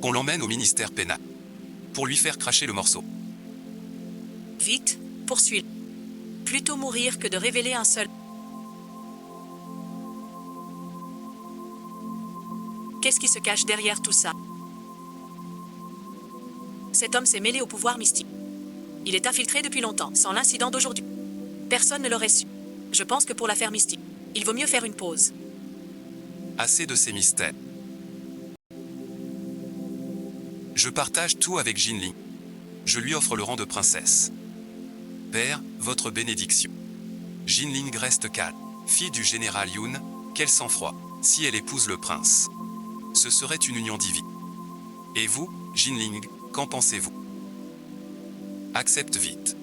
Qu'on l'emmène au ministère pénal. Pour lui faire cracher le morceau. Vite, poursuis. Plutôt mourir que de révéler un seul. Qu'est-ce qui se cache derrière tout ça? Cet homme s'est mêlé au pouvoir mystique. Il est infiltré depuis longtemps, sans l'incident d'aujourd'hui. Personne ne l'aurait su. Je pense que pour l'affaire mystique, il vaut mieux faire une pause. Assez de ces mystères. Je partage tout avec Jinling. Je lui offre le rang de princesse. Père, votre bénédiction. Jinling reste calme. Fille du général Yun, quel sang-froid. Si elle épouse le prince, ce serait une union divine. Et vous, Jinling, qu'en pensez-vous? Accepte vite.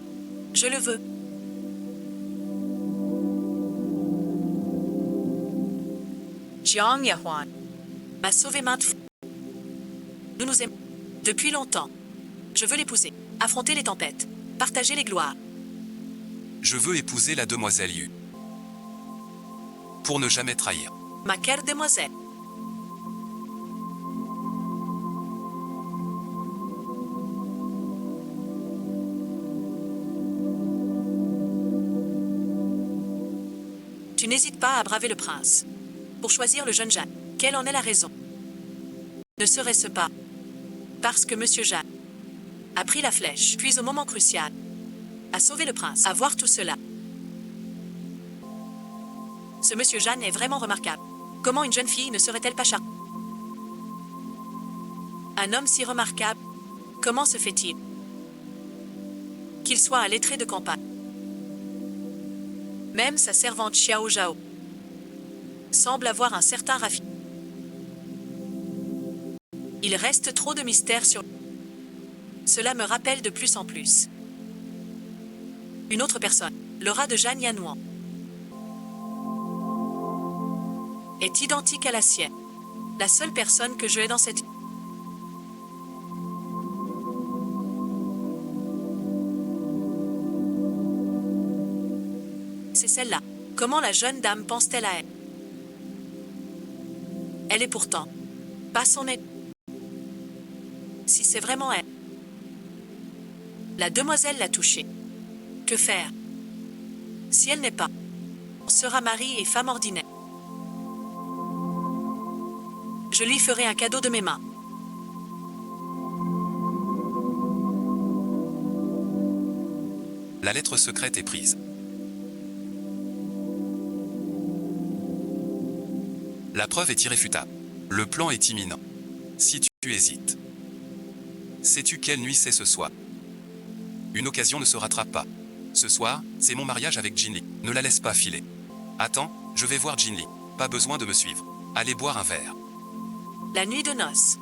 Je le veux. Jiang Yahuan. M'a sauvé maintes fois. Nous nous aimons. Depuis longtemps. Je veux l'épouser. Affronter les tempêtes. Partager les gloires. Je veux épouser la demoiselle Yu. Pour ne jamais trahir. Ma chère demoiselle. Tu n'hésites pas à braver le prince. Pour choisir le jeune Jeanne. Quelle en est la raison? Ne serait-ce pas parce que Monsieur Jeanne a pris la flèche, puis au moment crucial, a sauvé le prince. À voir tout cela. Ce Monsieur Jeanne est vraiment remarquable. Comment une jeune fille ne serait-elle pas charmante? Un homme si remarquable, comment se fait-il qu'il soit un lettré de campagne? Même sa servante Xiao Zhao semble avoir un certain raffinement. Il reste trop de mystère sur lui. Cela me rappelle de plus en plus une autre personne, le rat de Zhang Yanhuan, est identique à la sienne. La seule personne que je ai dans cette... C'est celle-là. Comment la jeune dame pense-t-elle à elle? Elle est pourtant pas son épouse. Si c'est vraiment elle. La demoiselle l'a touchée. Que faire? Si elle n'est pas, on sera mari et femme ordinaire. Je lui ferai un cadeau de mes mains. La lettre secrète est prise. La preuve est irréfutable. Le plan est imminent. Si tu hésites. Sais-tu quelle nuit c'est ce soir? Une occasion ne se rattrape pas. Ce soir, c'est mon mariage avec Jinli. Ne la laisse pas filer. Attends, je vais voir Jinli. Pas besoin de me suivre. Allez boire un verre. La nuit de noces.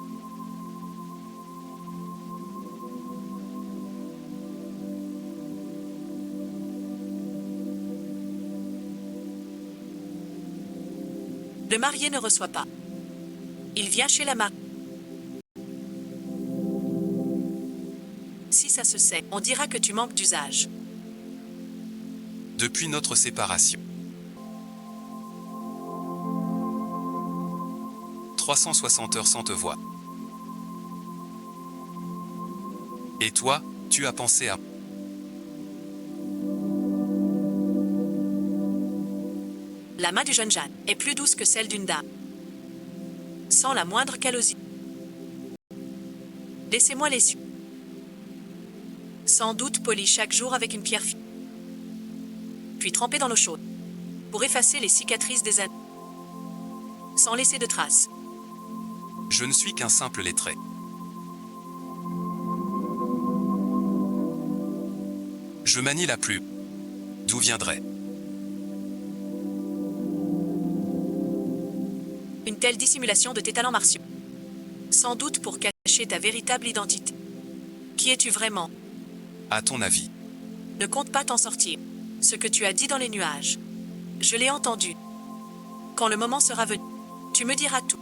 Le marié ne reçoit pas. Il vient chez la mariée. Si ça se sait, on dira que tu manques d'usage. Depuis notre séparation. 360 heures sans te voir. Et toi, tu as pensé à... La main du jeune Jeanne est plus douce que celle d'une dame. Sans la moindre calosité. Laissez-moi les yeux. Sans doute poli chaque jour avec une pierre fine. Puis trempé dans l'eau chaude. Pour effacer les cicatrices des années. Sans laisser de traces. Je ne suis qu'un simple lettré. Je manie la plume. D'où viendrait une telle dissimulation de tes talents martiaux? Sans doute pour cacher ta véritable identité. Qui es-tu vraiment? À ton avis? Ne compte pas t'en sortir. Ce que tu as dit dans les nuages. Je l'ai entendu. Quand le moment sera venu, tu me diras tout.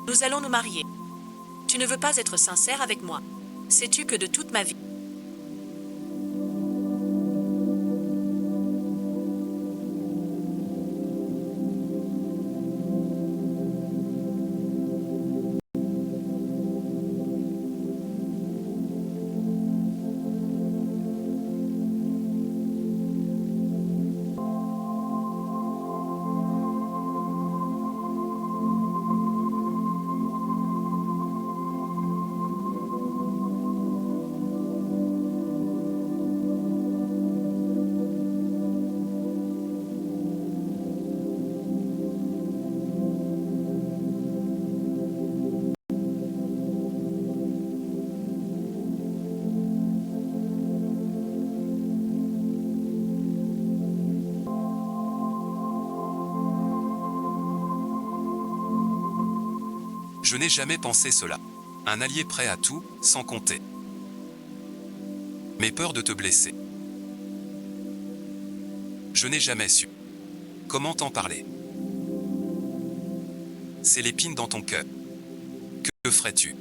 Nous allons nous marier. Tu ne veux pas être sincère avec moi. Sais-tu que de toute ma vie, je n'ai jamais pensé cela. Un allié prêt à tout, sans compter mes peurs de te blesser. Je n'ai jamais su comment t'en parler. C'est l'épine dans ton cœur. Que ferais-tu?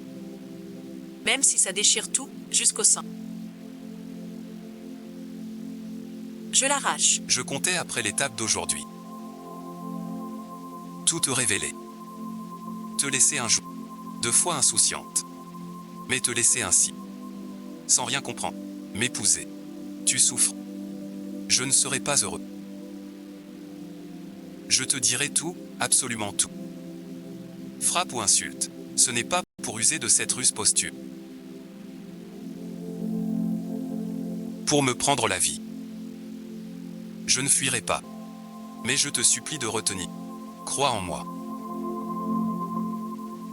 même si ça déchire tout, jusqu'au sang. Je l'arrache. Je comptais après l'étape d'aujourd'hui. Tout te révéler. Te laisser un jour. 2 fois insouciante. Mais te laisser ainsi. Sans rien comprendre. M'épouser. Tu souffres. Je ne serai pas heureux. Je te dirai tout, absolument tout. Frappe ou insulte. Ce n'est pas pour user de cette ruse posture. Pour me prendre la vie. Je ne fuirai pas. Mais je te supplie de retenir. Crois en moi.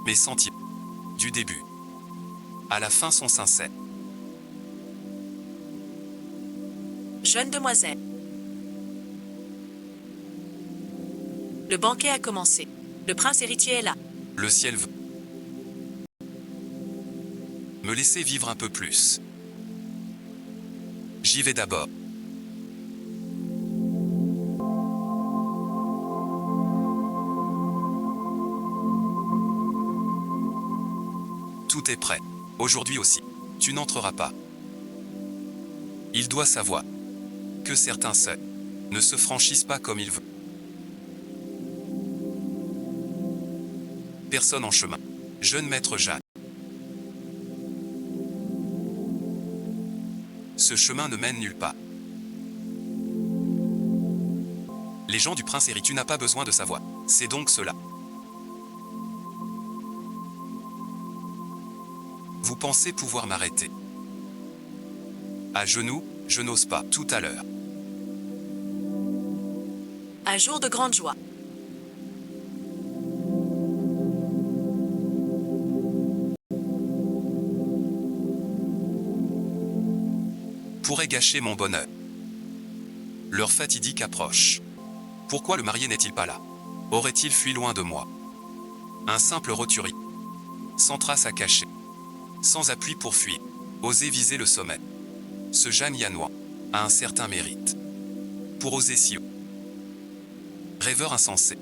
Mes sentiments, du début à la fin, sont sincères. Jeune demoiselle. Le banquet a commencé. Le prince héritier est là. Le ciel veut me laisser vivre un peu plus. J'y vais d'abord. Tout est prêt. Aujourd'hui aussi. Tu n'entreras pas. Il doit savoir que certains seuls ne se franchissent pas comme il veut. Personne en chemin. Jeune maître Jeanne. Ce chemin ne mène nulle part. Les gens du prince héritier, tu n'as pas besoin de savoir. C'est donc cela. Vous pensez pouvoir m'arrêter? À genoux, je n'ose pas, tout à l'heure. Un jour de grande joie. Pourrait gâcher mon bonheur. L'heure fatidique approche. Pourquoi le marié n'est-il pas là? Aurait-il fui loin de moi? Un simple roturier. Sans trace à cacher. Sans appui pour fuir. Oser viser le sommet. Ce Jeanne Yannois a un certain mérite. Pour oser si haut. Rêveur insensé.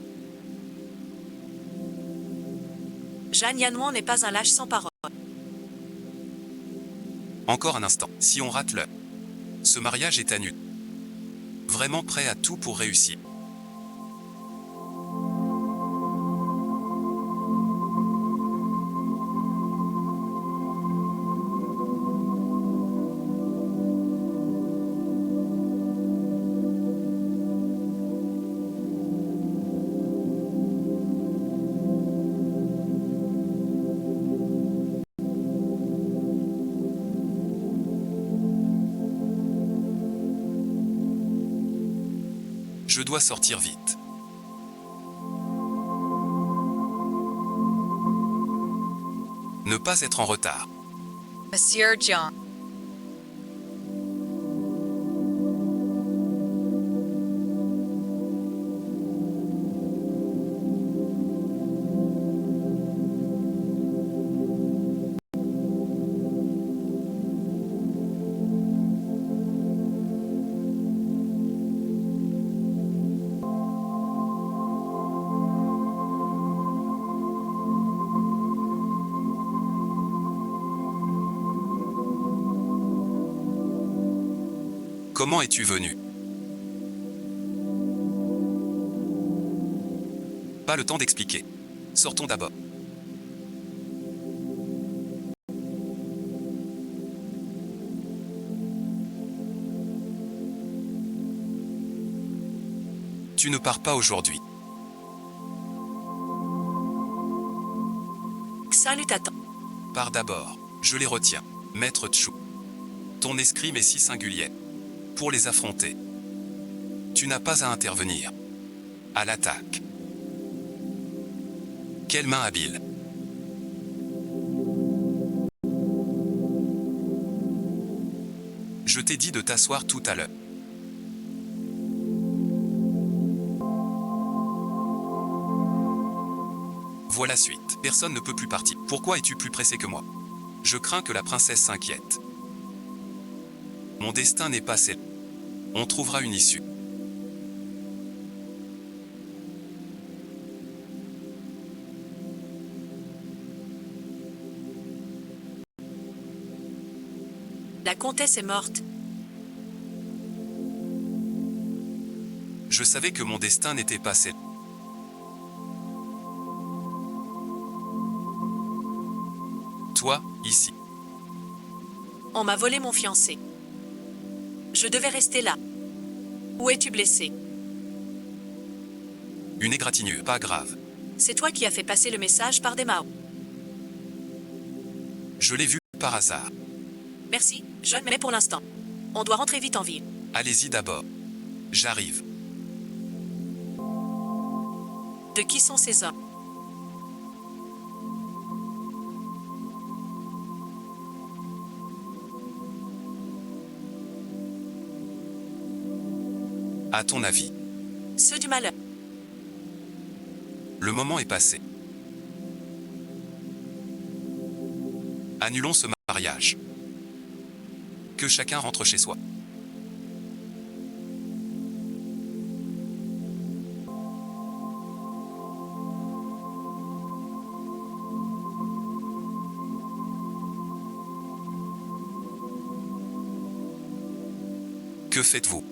Jeanne Yanouan n'est pas un lâche sans parole. Encore un instant. Si on rate l'heure. Ce mariage est annulé. Vraiment prêt à tout pour réussir. Je dois sortir vite. Ne pas être en retard. Monsieur Jiang. Comment es-tu venu? Pas le temps d'expliquer. Sortons d'abord. Tu ne pars pas aujourd'hui. Salut Tatan. Pars d'abord. Je les retiens. Maître Tchou. Ton escrime est si singulier. Pour les affronter. Tu n'as pas à intervenir. À l'attaque. Quelle main habile. Je t'ai dit de t'asseoir tout à l'heure. Voilà suite. Personne ne peut plus partir. Pourquoi es-tu plus pressé que moi? Je crains que la princesse s'inquiète. Mon destin n'est pas scellé. On trouvera une issue. La comtesse est morte. Je savais que mon destin n'était pas scellé. Toi, ici. On m'a volé mon fiancé. Je devais rester là. Où es-tu blessé? Une égratignure, pas grave. C'est toi qui as fait passer le message par des Mao. Je l'ai vu par hasard. Merci, jeune, mais pour l'instant. On doit rentrer vite en ville. Allez-y d'abord. J'arrive. De qui sont ces hommes? À ton avis, Ceux du malheur. le moment est passé. Annulons ce mariage. Que chacun rentre chez soi. Que faites-vous?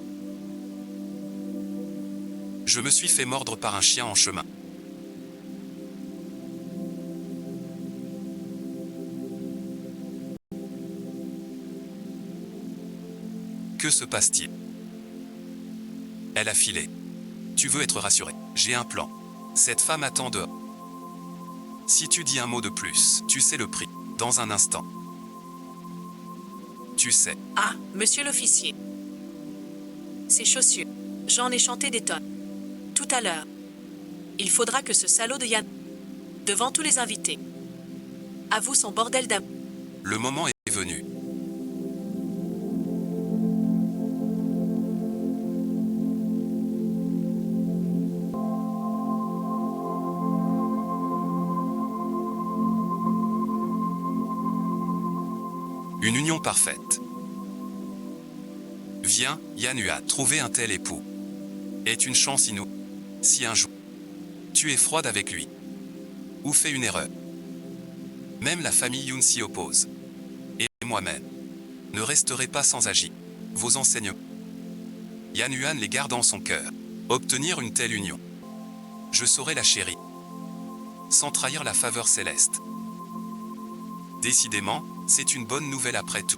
Je me suis fait mordre par un chien en chemin. Que se passe-t-il? Elle a filé. Tu veux être rassuré. J'ai un plan. Cette femme attend dehors. Si tu dis un mot de plus, tu sais le prix. Dans un instant. Tu sais. Ah, monsieur l'officier. Ces chaussures. J'en ai chanté des tonnes. Tout à l'heure. Il faudra que ce salaud de Yann, devant tous les invités, avoue son bordel d'amour. Le moment est venu. Une union parfaite. Viens, Yanua, trouver un tel époux est une chance inouïe. Si un jour tu es froide avec lui ou fais une erreur, même la famille Yoon s'y oppose. Et moi-même ne resterai pas sans agir. Vos enseignements, Yanuan les garde en son cœur. Obtenir une telle union, je saurai la chérir, sans trahir la faveur céleste. Décidément, c'est une bonne nouvelle après tout.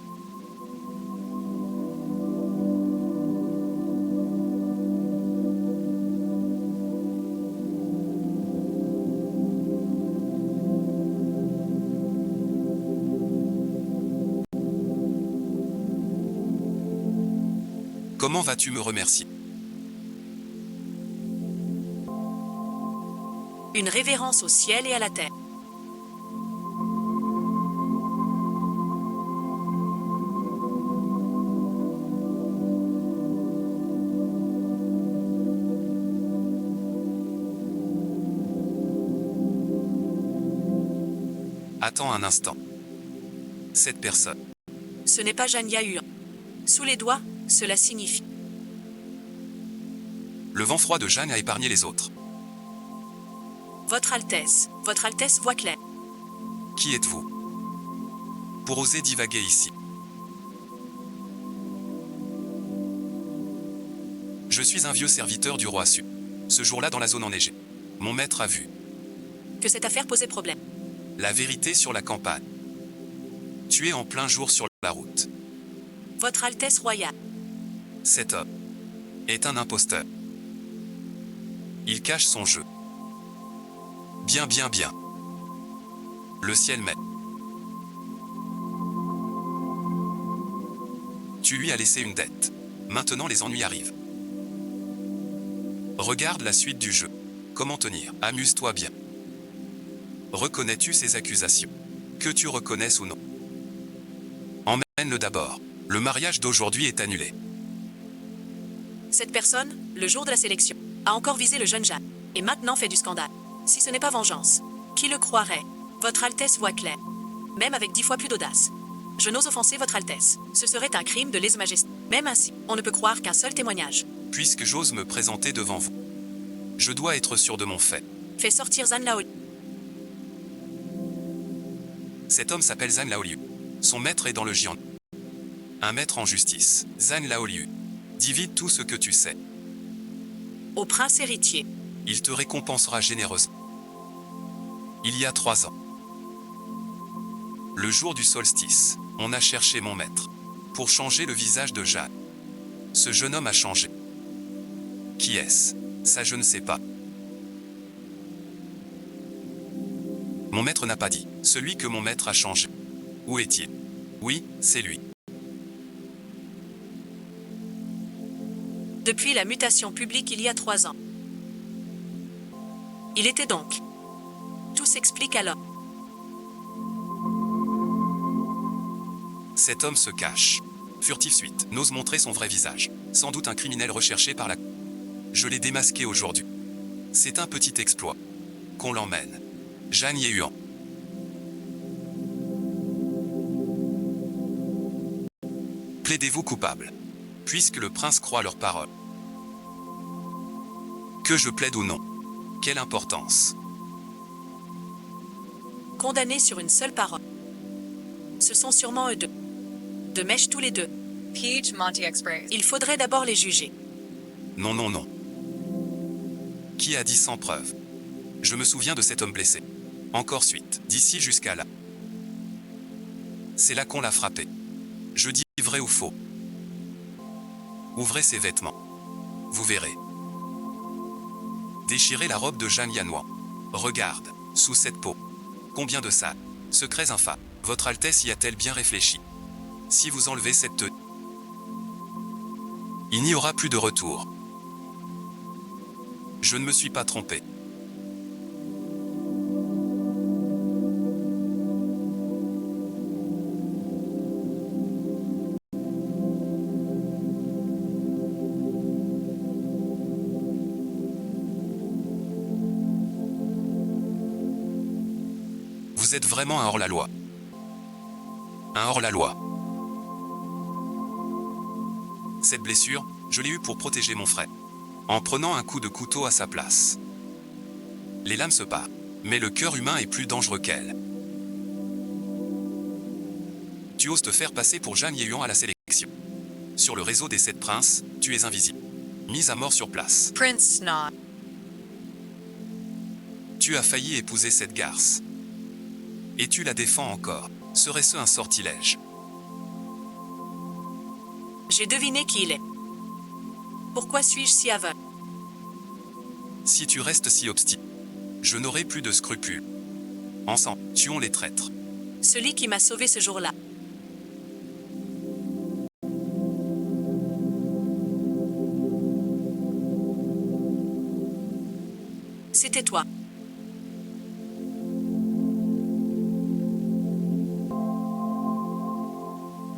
Comment vas-tu me remercier? Une révérence au ciel et à la terre. Attends un instant. Cette personne. Ce n'est pas Jeanne Yahuan. Sous les doigts, cela signifie. Le vent froid de Jeanne a épargné les autres. Votre Altesse voit clair. Qui êtes-vous pour oser divaguer ici? Je suis un vieux serviteur du roi Su. Ce jour-là dans la zone enneigée, mon maître a vu Que cette affaire posait problème. la vérité sur la campagne. Tu es en plein jour sur la route. Votre Altesse royale. Cet homme est un imposteur. Il cache son jeu. Bien. Le ciel m'aide. Tu lui as laissé une dette. Maintenant les ennuis arrivent. Regarde la suite du jeu. Comment tenir? Amuse-toi bien. Reconnais-tu ces accusations? Que tu reconnaisses ou non? Emmène-le d'abord. Le mariage d'aujourd'hui est annulé. Cette personne, le jour de la sélection, a encore visé le jeune Jeanne, et maintenant fait du scandale. Si ce n'est pas vengeance, qui le croirait? Votre Altesse voit clair. Même avec 10 fois plus d'audace. Je n'ose offenser votre Altesse. Ce serait un crime de lèse-majesté. Même ainsi, on ne peut croire qu'un seul témoignage. Puisque j'ose me présenter devant vous, je dois être sûr de mon fait. Fait sortir Zan Laoliu. Cet homme s'appelle Zan Laoliu. Son maître est dans le Jian. Un maître en justice. Zan Laoliu. Divide tout ce que tu sais. Au prince héritier. Il te récompensera généreusement. Il y a 3 ans, le jour du solstice, on a cherché mon maître pour changer le visage de Jeanne. Ce jeune homme a changé. Qui est-ce? Ça je ne sais pas. Mon maître n'a pas dit. Celui que mon maître a changé. Où est-il? Oui, c'est lui. Depuis la mutation publique il y a 3 ans. Il était donc. Tout s'explique alors. Cet homme se cache. Furtif suite, n'ose montrer son vrai visage. Sans doute un criminel recherché par la... Je l'ai démasqué aujourd'hui. C'est un petit exploit. Qu'on l'emmène. Jeanne Yahuan. Plaidez-vous coupable. Puisque le prince croit leurs paroles. Que je plaide ou non. Quelle importance. Condamnés sur une seule parole. Ce sont sûrement eux deux. De mèche tous les deux. Peach Monty Express. Il faudrait d'abord les juger. Non. Qui a dit sans preuve? Je me souviens de cet homme blessé. Encore suite, d'ici jusqu'à là. C'est là qu'on l'a frappé. Je dis vrai ou faux. Ouvrez ses vêtements. Vous verrez. Déchirez la robe de Jeanne Yahuan. Regarde, sous cette peau. Combien de ça? Secrets infâmes. Votre Altesse y a-t-elle bien réfléchi? Si vous enlevez cette tenue, il n'y aura plus de retour. Je ne me suis pas trompé. Vous êtes vraiment un hors-la-loi. Un hors-la-loi. Cette blessure, je l'ai eue pour protéger mon frère. En prenant un coup de couteau à sa place. Les lames se parent, mais le cœur humain est plus dangereux qu'elle. Tu oses te faire passer pour Zhang Yeyuan à la sélection. Sur le réseau des 7 princes, tu es invisible. Mise à mort sur place. Prince Snot. Tu as failli épouser cette garce. Et tu la défends encore. Serait-ce un sortilège? J'ai deviné qui il est. Pourquoi suis-je si aveugle? Si tu restes si obstiné, je n'aurai plus de scrupules. Ensemble, tuons les traîtres. Celui qui m'a sauvé ce jour-là. C'était toi.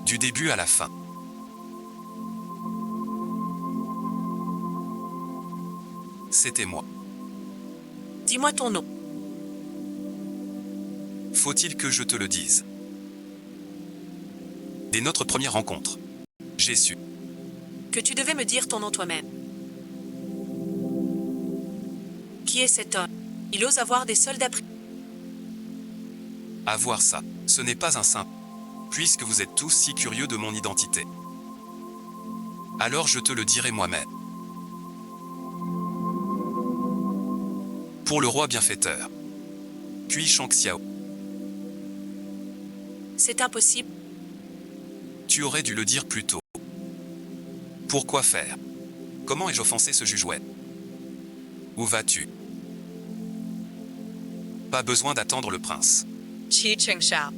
Du début à la fin. C'était moi. Dis-moi ton nom. Faut-il que je te le dise? Dès notre première rencontre, j'ai su. Que tu devais me dire ton nom toi-même. Qui est cet homme? Il ose avoir des soldats pris. Avoir ça, ce n'est pas un simple. Puisque vous êtes tous si curieux de mon identité. Alors je te le dirai moi-même. Pour le roi bienfaiteur. Puis Shang Xiao. C'est impossible. Tu aurais dû le dire plus tôt. Pourquoi faire? Comment ai-je offensé ce juge-oued? Où vas-tu? Pas besoin d'attendre le prince. Qi Qingshao.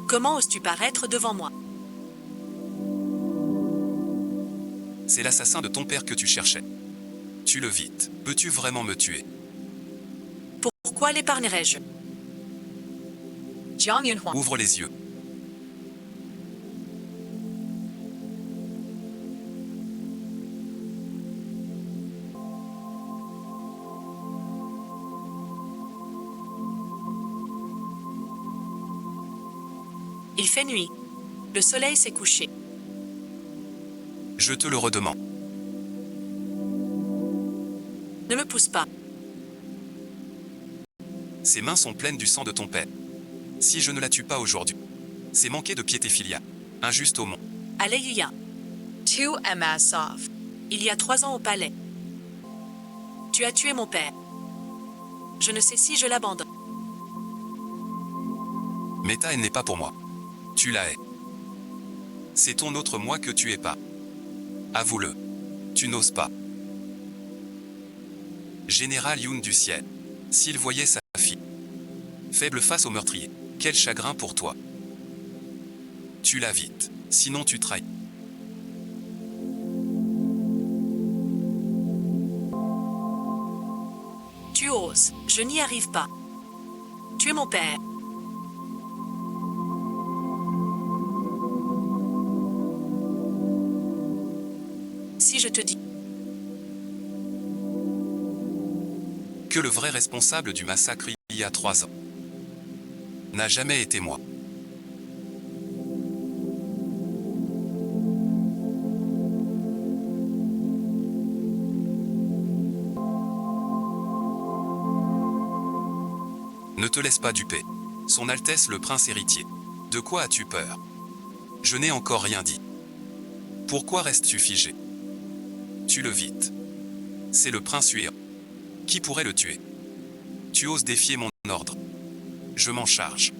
Comment oses-tu paraître devant moi? C'est l'assassin de ton père que tu cherchais. Tue-le vite. Peux-tu vraiment me tuer? Pourquoi l'épargnerais-je? Jiang Yunhuang. Ouvre les yeux. Il fait nuit. Le soleil s'est couché. Je te le redemande. Ne me pousse pas. Ses mains sont pleines du sang de ton père. Si je ne la tue pas aujourd'hui, c'est manquer de piété filiale. Injuste au monde. Allez, Yuya. Tu Masov. Il y a 3 ans au palais. Tu as tué mon père. Je ne sais si je l'abandonne. Mais ta haine n'est pas pour moi. Tu la hais. C'est ton autre moi que tu es pas. Avoue-le. Tu n'oses pas. Général Yoon du ciel. S'il voyait sa fille. Faible face au meurtrier. Quel chagrin pour toi. Tue-la vite. Sinon tu trahis. Tu oses. Je n'y arrive pas. Tu es mon père. Si je te dis que le vrai responsable du massacre il y a 3 ans n'a jamais été moi. Ne te laisse pas duper. Son Altesse le Prince héritier. De quoi as-tu peur? Je n'ai encore rien dit. Pourquoi restes-tu figé? Tue-le vite. C'est le Prince Hué. Qui pourrait le tuer? Tu oses défier mon ordre. Je m'en charge.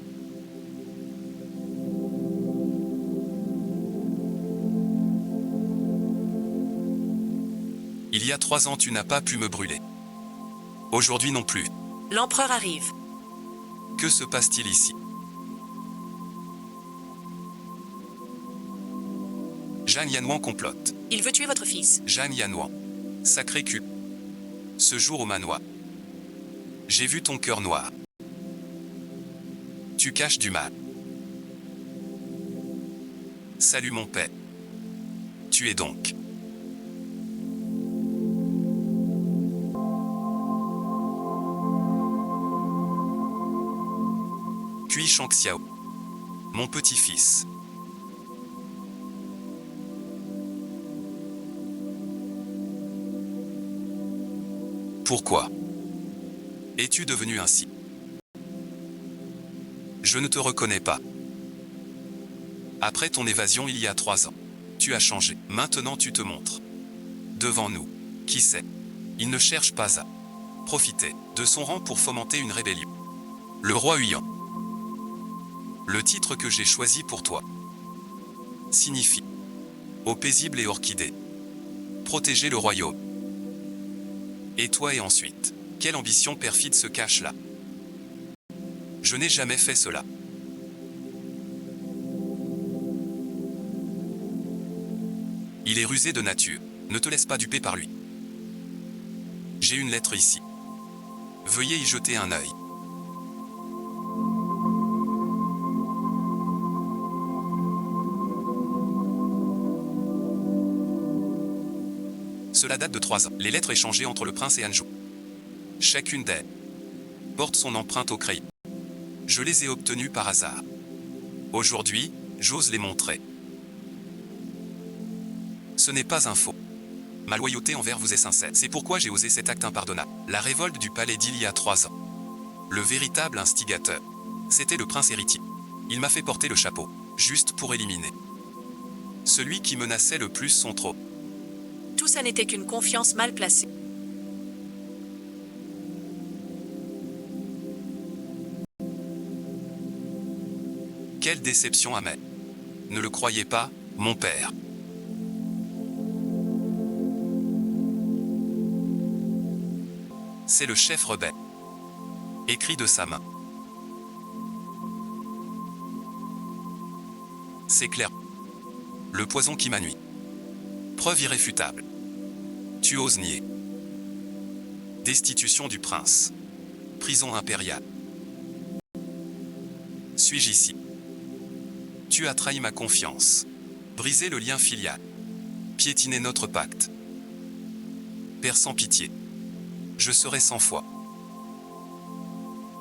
Il y a 3 ans, tu n'as pas pu me brûler. Aujourd'hui non plus. l'empereur arrive. Que se passe-t-il ici? Zhang Yanhuan complote. Il veut tuer votre fils. Zhang Yanhuan. Sacré cul. Ce jour au manoir. J'ai vu ton cœur noir. Tu caches du mal. Salut mon père. Tu es donc. Shangxiao. Mon petit-fils. Pourquoi es-tu devenu ainsi? Je ne te reconnais pas. Après ton évasion il y a 3 ans, tu as changé. Maintenant tu te montres devant nous. Qui sait? Il ne cherche pas à profiter de son rang pour fomenter une rébellion. Le roi Huyan. Le titre que j'ai choisi pour toi signifie eau paisible et orchidée. Protéger le royaume. Et toi et ensuite, quelle ambition perfide se cache là? Je n'ai jamais fait cela. Il est rusé de nature, ne te laisse pas duper par lui. J'ai une lettre ici. Veuillez y jeter un œil. Cela date de 3 ans. Les lettres échangées entre le prince et Anjou. Chacune d'elles porte son empreinte au crayon. Je les ai obtenues par hasard. Aujourd'hui, j'ose les montrer. Ce n'est pas un faux. Ma loyauté envers vous est sincère. C'est pourquoi j'ai osé cet acte impardonnable. La révolte du palais d'il y a 3 ans. Le véritable instigateur, c'était le prince héritier. Il m'a fait porter le chapeau, juste pour éliminer celui qui menaçait le plus son trône. Tout ça n'était qu'une confiance mal placée. Quelle déception amère. Ne le croyez pas, mon père. C'est le chef rebelle. Écrit de sa main. C'est clair. Le poison qui m'a nui. Preuve irréfutable. Tu oses nier. Destitution du prince. Prison impériale. Suis-je ici? Tu as trahi ma confiance. Brisé le lien filial. Piétiné notre pacte. Père sans pitié. Je serai sans foi.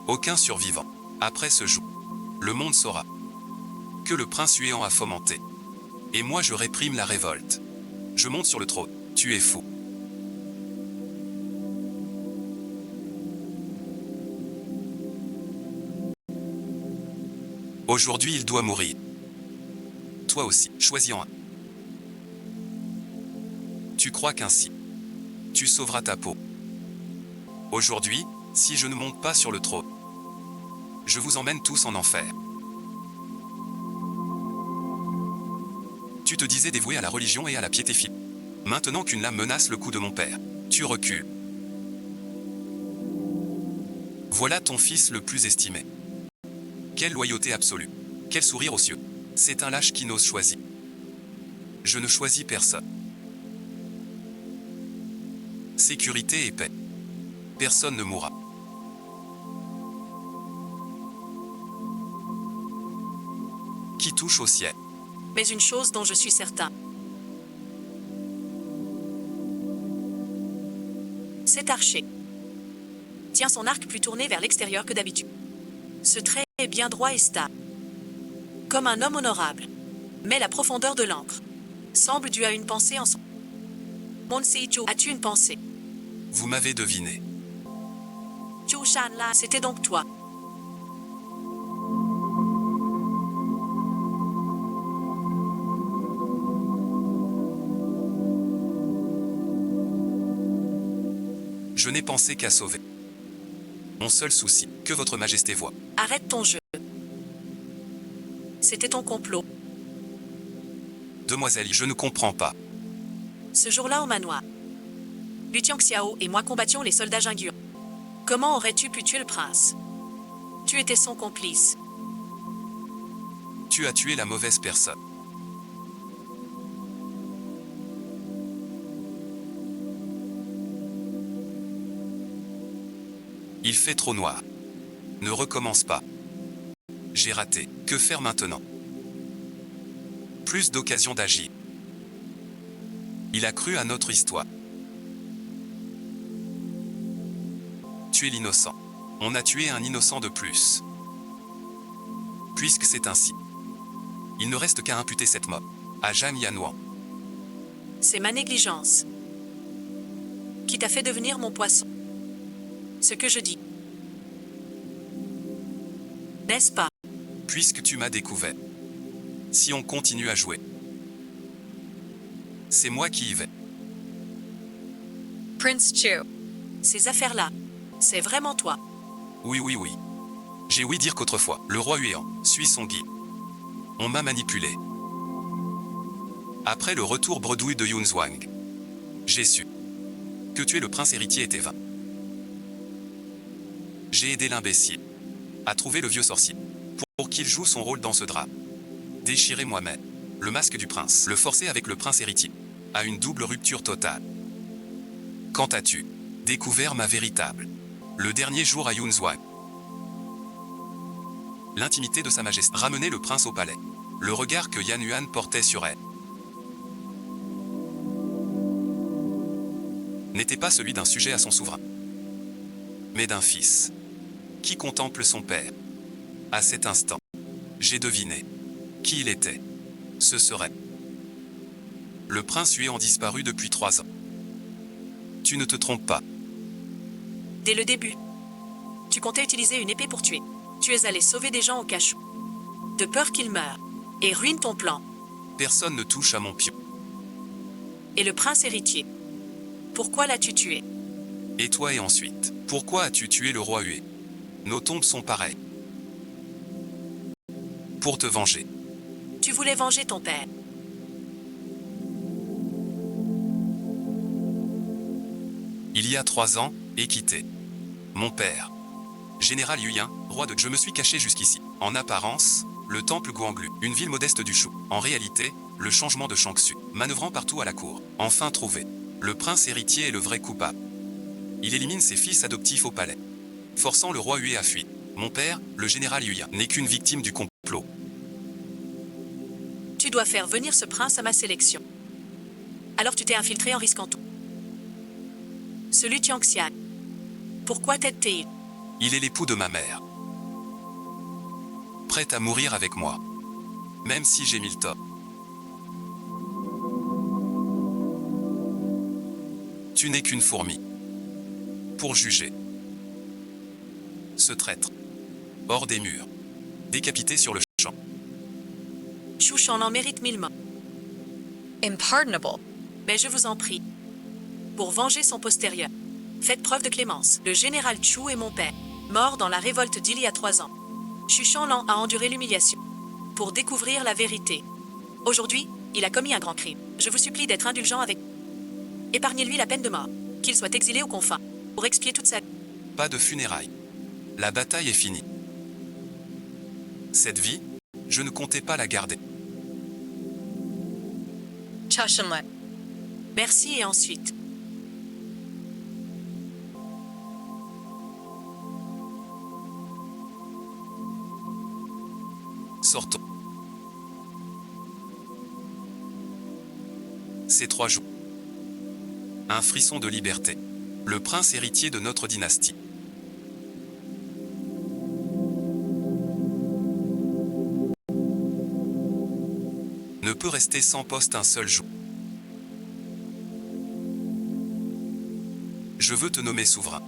Aucun survivant. Après ce jour, le monde saura que le prince Huyan a fomenté. Et moi je réprime la révolte. Je monte sur le trône. Tu es fou. Aujourd'hui il doit mourir. Toi aussi, choisis-en un. Tu crois qu'ainsi, tu sauveras ta peau. Aujourd'hui, si je ne monte pas sur le trône, je vous emmène tous en enfer. Tu te disais dévoué à la religion et à la piété filiale. Maintenant qu'une lame menace le cou de mon père, tu recules. Voilà ton fils le plus estimé. Quelle loyauté absolue. Quel sourire aux cieux. C'est un lâche qui n'ose choisir. Je ne choisis personne. Sécurité et paix. Personne ne mourra. Qui touche au ciel. Mais une chose dont je suis certain. Cet archer tient son arc plus tourné vers l'extérieur que d'habitude. Ce trait est bien droit et stable. Comme un homme honorable. Mais la profondeur de l'encre semble due à une pensée en son... Monsijo, as-tu une pensée? Vous m'avez deviné. Zhu Shanla, c'était donc toi. Je n'ai pensé qu'à sauver. Mon seul souci, que votre majesté voie. Arrête ton jeu. C'était ton complot. Demoiselle, je ne comprends pas. Ce jour-là au manoir, Lu Tianxiao et moi combattions les soldats Jingyu. Comment aurais-tu pu tuer le prince? Tu étais son complice. Tu as tué la mauvaise personne. Il fait trop noir. Ne recommence pas. J'ai raté. Que faire maintenant? Plus d'occasions d'agir. Il a cru à notre histoire. Tuer l'innocent. On a tué un innocent de plus. Puisque c'est ainsi, il ne reste qu'à imputer cette mort à Jeanne Yanouan. C'est ma négligence qui t'a fait devenir mon poisson. Ce que je dis. N'est-ce pas? Puisque tu m'as découvert. Si on continue à jouer, c'est moi qui y vais. Prince Chu. Ces affaires-là, c'est vraiment toi. Oui. J'ai ouï dire qu'autrefois, le roi Huan suit son guide. On m'a manipulé. Après le retour bredouille de Yun Zwang, j'ai su que tuer le prince héritier était vain. J'ai aidé l'imbécile à trouver le vieux sorcier pour qu'il joue son rôle dans ce drame. Déchirer moi-même le masque du prince, le forcer avec le prince héritier à une double rupture totale. Quand as-tu découvert ma véritable, le dernier jour à Yun Zwang? L'intimité de sa majesté ramenait le prince au palais, le regard que Yan Yuan portait sur elle n'était pas celui d'un sujet à son souverain, mais d'un fils qui contemple son père. À cet instant, j'ai deviné qui il était. Ce serait le prince Huan disparu depuis 3 ans. Tu ne te trompes pas. Dès le début, tu comptais utiliser une épée pour tuer. Tu es allé sauver des gens au cachot, de peur qu'ils meurent, et ruine ton plan. Personne ne touche à mon pion. Et le prince héritier, pourquoi l'as-tu tué? Et toi et ensuite, pourquoi as-tu tué le roi Huan? Nos tombes sont pareilles. Pour te venger. Tu voulais venger ton père. Il y a 3 ans, et quitté. Mon père. Général Yuyan, roi de... Je me suis caché jusqu'ici. En apparence, le temple Guanglu, une ville modeste du Shu. En réalité, le changement de Shangxu, manœuvrant partout à la cour. Enfin trouvé. Le prince héritier est le vrai coupable. Il élimine ses fils adoptifs au palais, forçant le roi Huan à fuir. Mon père, le général Yuyan, n'est qu'une victime du complot. Tu dois faire venir ce prince à ma sélection. Alors tu t'es infiltré en risquant tout. Ce Lu Tiangxian, pourquoi t'aide-t-il? Il est l'époux de ma mère. Prêt à mourir avec moi, même si j'ai 1000 torts. Tu n'es qu'une fourmi. Pour juger ce traître, hors des murs, décapité sur le champ. Chu Shan en mérite 1000 morts. Impardonable. Mais je vous en prie, pour venger son postérieur, faites preuve de clémence. Le général Chu est mon père, mort dans la révolte d'il y a 3 ans. Chu Shanlan a enduré l'humiliation pour découvrir la vérité. Aujourd'hui, il a commis un grand crime. Je vous supplie d'être indulgent avec... Épargnez-lui la peine de mort, qu'il soit exilé aux confins, pour expier toute sa... Pas de funérailles. La bataille est finie. Cette vie, je ne comptais pas la garder. Cha Shanle. Merci et ensuite. Sortons. Ces 3 jours. Un frisson de liberté. Le prince héritier de notre dynastie. Ne peut rester sans poste un seul jour. Je veux te nommer souverain.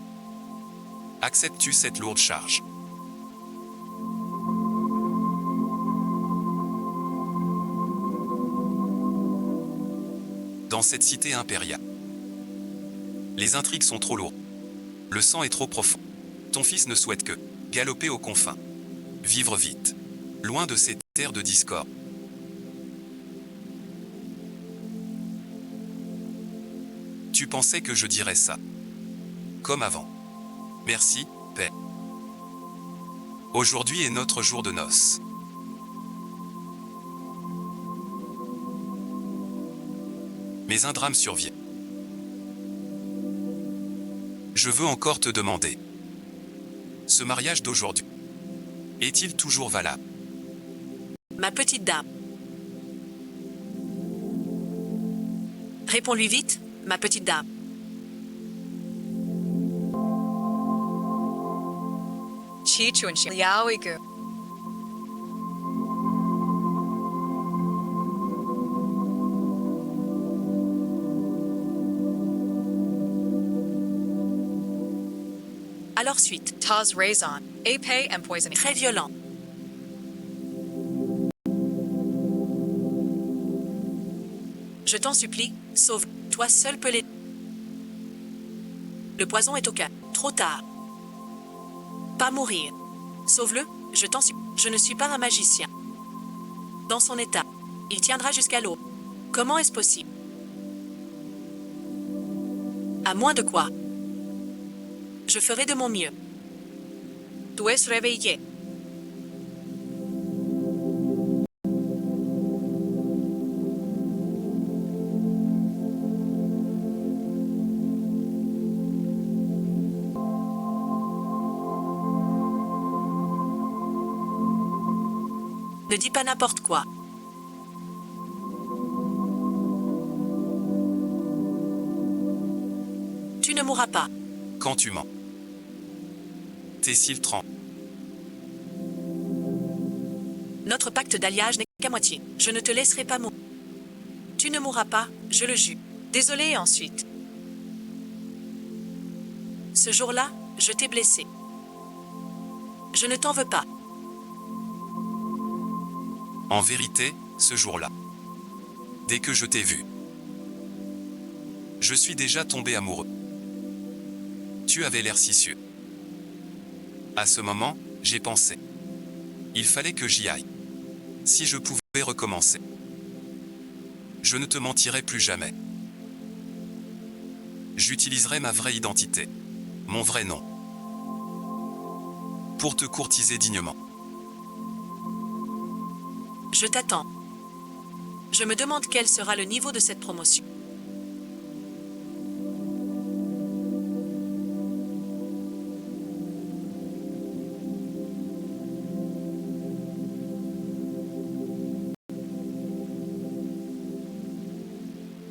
Acceptes-tu cette lourde charge? Dans cette cité impériale, les intrigues sont trop lourdes. Le sang est trop profond. Ton fils ne souhaite que galoper aux confins. Vivre vite, loin de ces terres de discorde. Tu pensais que je dirais ça. Comme avant. Merci, paix. Aujourd'hui est notre jour de noces. Mais un drame survient. Je veux encore te demander. Ce mariage d'aujourd'hui, est-il toujours valable? Ma petite dame. Réponds-lui vite, ma petite dame. Chi Chuan Liao Igu. Alors suite. Tas raison. Épée empoisonnée. Très violent. Je t'en supplie, sauve. Toi seul peux l'aider. Le poison est au cas. Trop tard. Pas mourir. Sauve-le, je t'en supplie. Je ne suis pas un magicien. Dans son état, il tiendra jusqu'à l'eau. Comment est-ce possible? À moins de quoi? Je ferai de mon mieux. Tu es réveillé. Ne dis pas n'importe quoi. Tu ne mourras pas. Quand tu mens. Tes cils tremblent. Notre pacte d'alliage n'est qu'à moitié. Je ne te laisserai pas mourir. Tu ne mourras pas, je le jure. Désolé et ensuite. Ce jour-là, je t'ai blessé. Je ne t'en veux pas. En vérité, ce jour-là. Dès que je t'ai vu. Je suis déjà tombé amoureux. Tu avais l'air si sûr. À ce moment, j'ai pensé. Il fallait que j'y aille. Si je pouvais recommencer. Je ne te mentirais plus jamais. J'utiliserai ma vraie identité. Mon vrai nom. Pour te courtiser dignement. Je t'attends. Je me demande quel sera le niveau de cette promotion.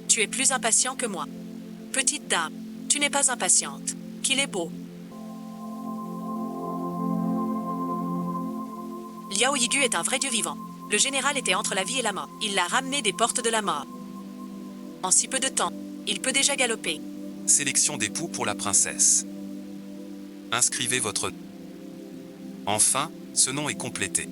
Tu es plus impatient que moi. Petite dame, tu n'es pas impatiente. Qu'il est beau. Liao Yigu est un vrai dieu vivant. Le général était entre la vie et la mort. Il l'a ramené des portes de la mort. En si peu de temps, il peut déjà galoper. Sélection d'époux pour la princesse. Inscrivez votre nom. Enfin, ce nom est complété.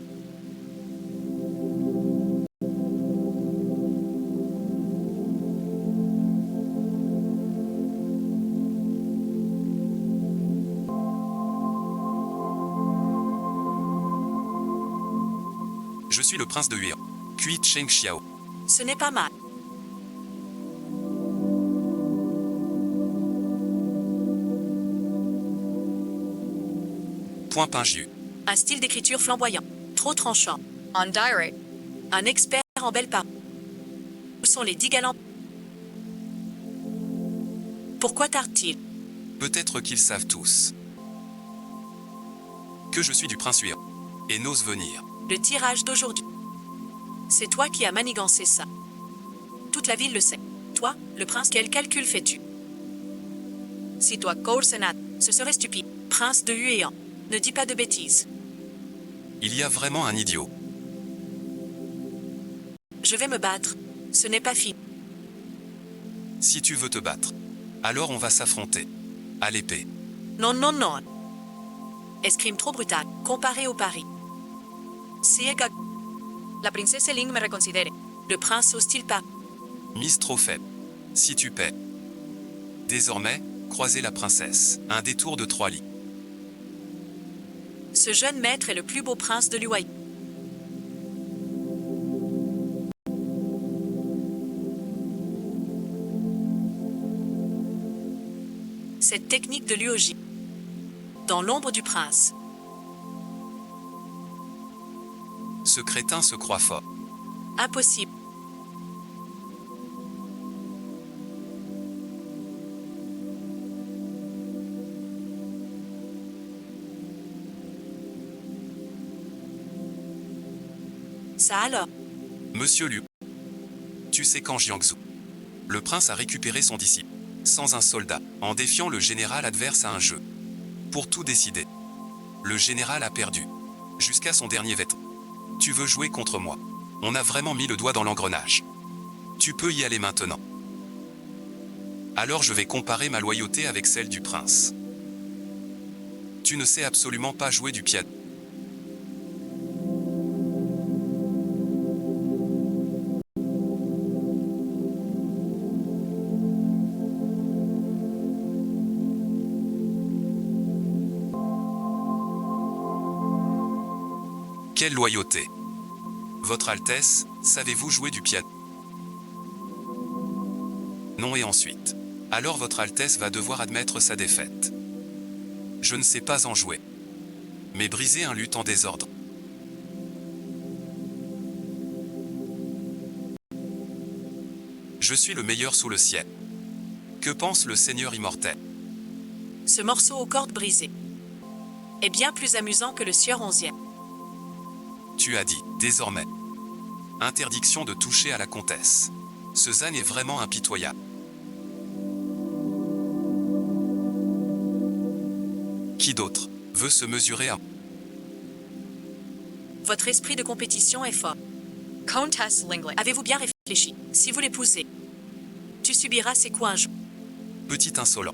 Je suis le prince de Huir. Kui Cheng Xiao. Ce n'est pas mal. Point Pingiu. Un style d'écriture flamboyant. Trop tranchant. On dirait. Un expert en belle parole. Où sont les 10 galants? Pourquoi tardent-ils? Peut-être qu'ils savent tous. Que je suis du prince Huir. Et n'ose venir. Le tirage d'aujourd'hui. C'est toi qui as manigancé ça. Toute la ville le sait. Toi, le prince, quel calcul fais-tu? Si toi, Kaur Senat, ce serait stupide. Prince de Huéan, ne dis pas de bêtises. Il y a vraiment un idiot. Je vais me battre. Ce n'est pas fini. Si tu veux te battre, alors on va s'affronter. À l'épée. Non, non, non. Escrime trop brutal, comparé au pari. Siega, La princesse Ling me reconsidere. le prince hostile pas. Mise trop faible. Si tu paies. Désormais, croisez la princesse. Un détour de 3 lits. Ce jeune maître est le plus beau prince de l'Uai. Cette technique de l'UOJ. Dans l'ombre du prince. Ce crétin se croit fort. Impossible. Ça alors. Monsieur Liu. Tu sais quand Jiangsu. Le prince a récupéré son disciple. Sans un soldat, en défiant le général adverse à un jeu. Pour tout décider. Le général a perdu. Jusqu'à son dernier vêtement. Tu veux jouer contre moi. On a vraiment mis le doigt dans l'engrenage. Tu peux y aller maintenant. Alors je vais comparer ma loyauté avec celle du prince. Tu ne sais absolument pas jouer du piano. Quelle loyauté! Votre Altesse, savez-vous jouer du piano? Non et ensuite. Alors votre Altesse va devoir admettre sa défaite. Je ne sais pas en jouer. Mais briser un luth en désordre. Je suis le meilleur sous le ciel. Que pense le Seigneur immortel? Ce morceau aux cordes brisées est bien plus amusant que le sieur 11e. Tu as dit, désormais. Interdiction de toucher à la comtesse. Ce Zan est vraiment impitoyable. Qui d'autre veut se mesurer à... Votre esprit de compétition est fort. Countess Lingling. Avez-vous bien réfléchi? Si vous l'épousez, tu subiras ses coups un jour. Petit insolent.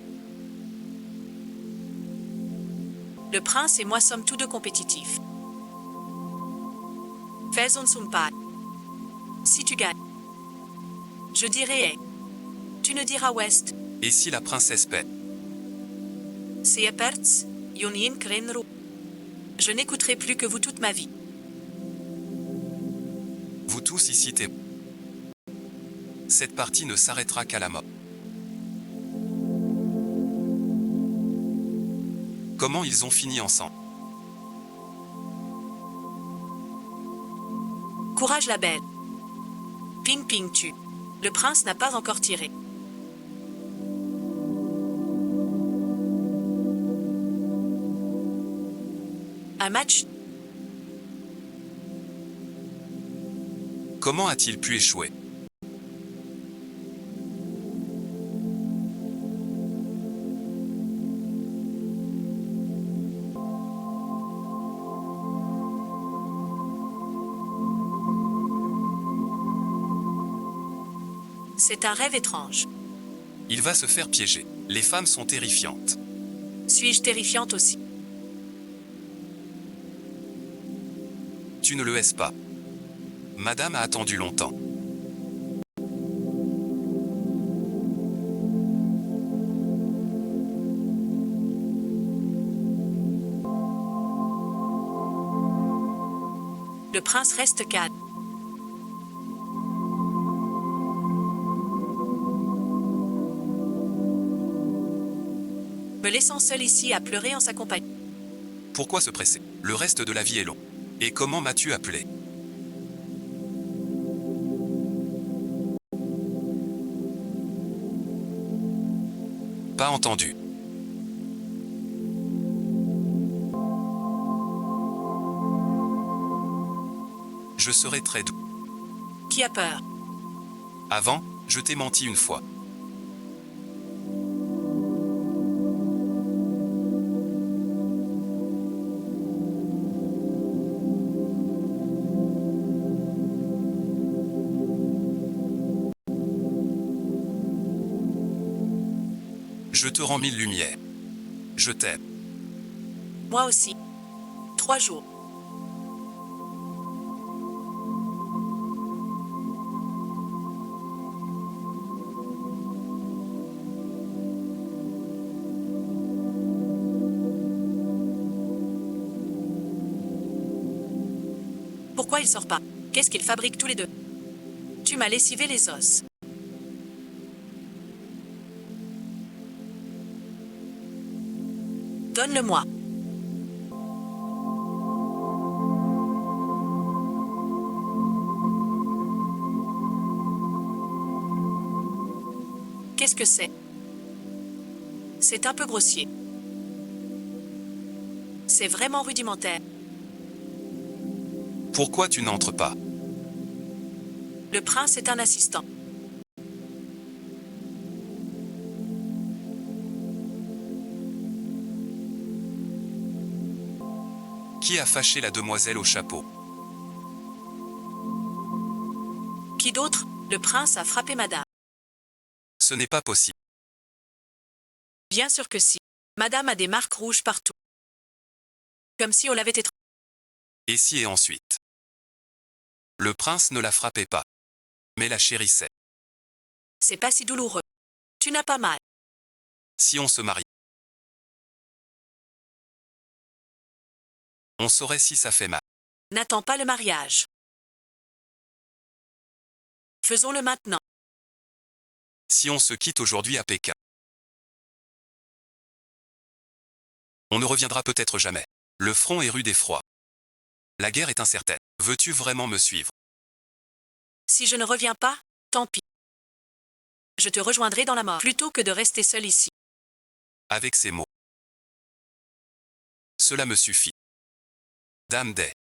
Le prince et moi sommes tous deux compétitifs. Faisons son pas. Si tu gagnes, je dirai hey. Tu ne diras West. Et si la princesse paie? C'est Epertz, Yonin Krenro. Je n'écouterai plus que vous toute ma vie. Vous tous ici témoins. Cette partie ne s'arrêtera qu'à la mort. Comment ils ont fini ensemble? Courage la belle. Ping ping tu. Le prince n'a pas encore tiré. Un match. Comment a-t-il pu échouer? C'est un rêve étrange. Il va se faire piéger. Les femmes sont terrifiantes. Suis-je terrifiante aussi? Tu ne le es pas. Madame a attendu longtemps. Le prince reste calme. Me laissant seul ici à pleurer en sa compagnie. Pourquoi se presser? Le reste de la vie est long. Et comment m'as-tu appelé? Pas entendu. Je serai très doux. Qui a peur? Avant, je t'ai menti une fois. Je te rends 1000 lumières. Je t'aime. Moi aussi. 3 jours. Pourquoi il sort pas? Qu'est-ce qu'ils fabriquent tous les deux? Tu m'as lessivé les os. Donne-le-moi. Qu'est-ce que c'est? C'est un peu grossier. C'est vraiment rudimentaire. Pourquoi tu n'entres pas? Le prince est un assistant. Qui a fâché la demoiselle au chapeau? Qui d'autre? Le prince a frappé madame. Ce n'est pas possible. Bien sûr que si. Madame a des marques rouges partout. Comme si on l'avait étranglée. Et si et ensuite. Le prince ne la frappait pas, mais la chérissait. C'est pas si douloureux. Tu n'as pas mal. Si on se marie, on saurait si ça fait mal. N'attends pas le mariage. Faisons-le maintenant. Si on se quitte aujourd'hui à Pékin, on ne reviendra peut-être jamais. Le front est rude et froid. La guerre est incertaine. Veux-tu vraiment me suivre? Si je ne reviens pas, tant pis. Je te rejoindrai dans la mort plutôt que de rester seul ici. Avec ces mots. Cela me suffit. Dame Day.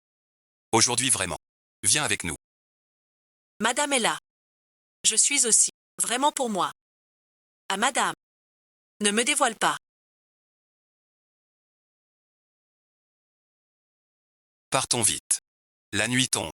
Aujourd'hui vraiment. Viens avec nous. Madame est là. Je suis aussi. Vraiment pour moi. À madame. Ne me dévoile pas. Partons vite. La nuit tombe.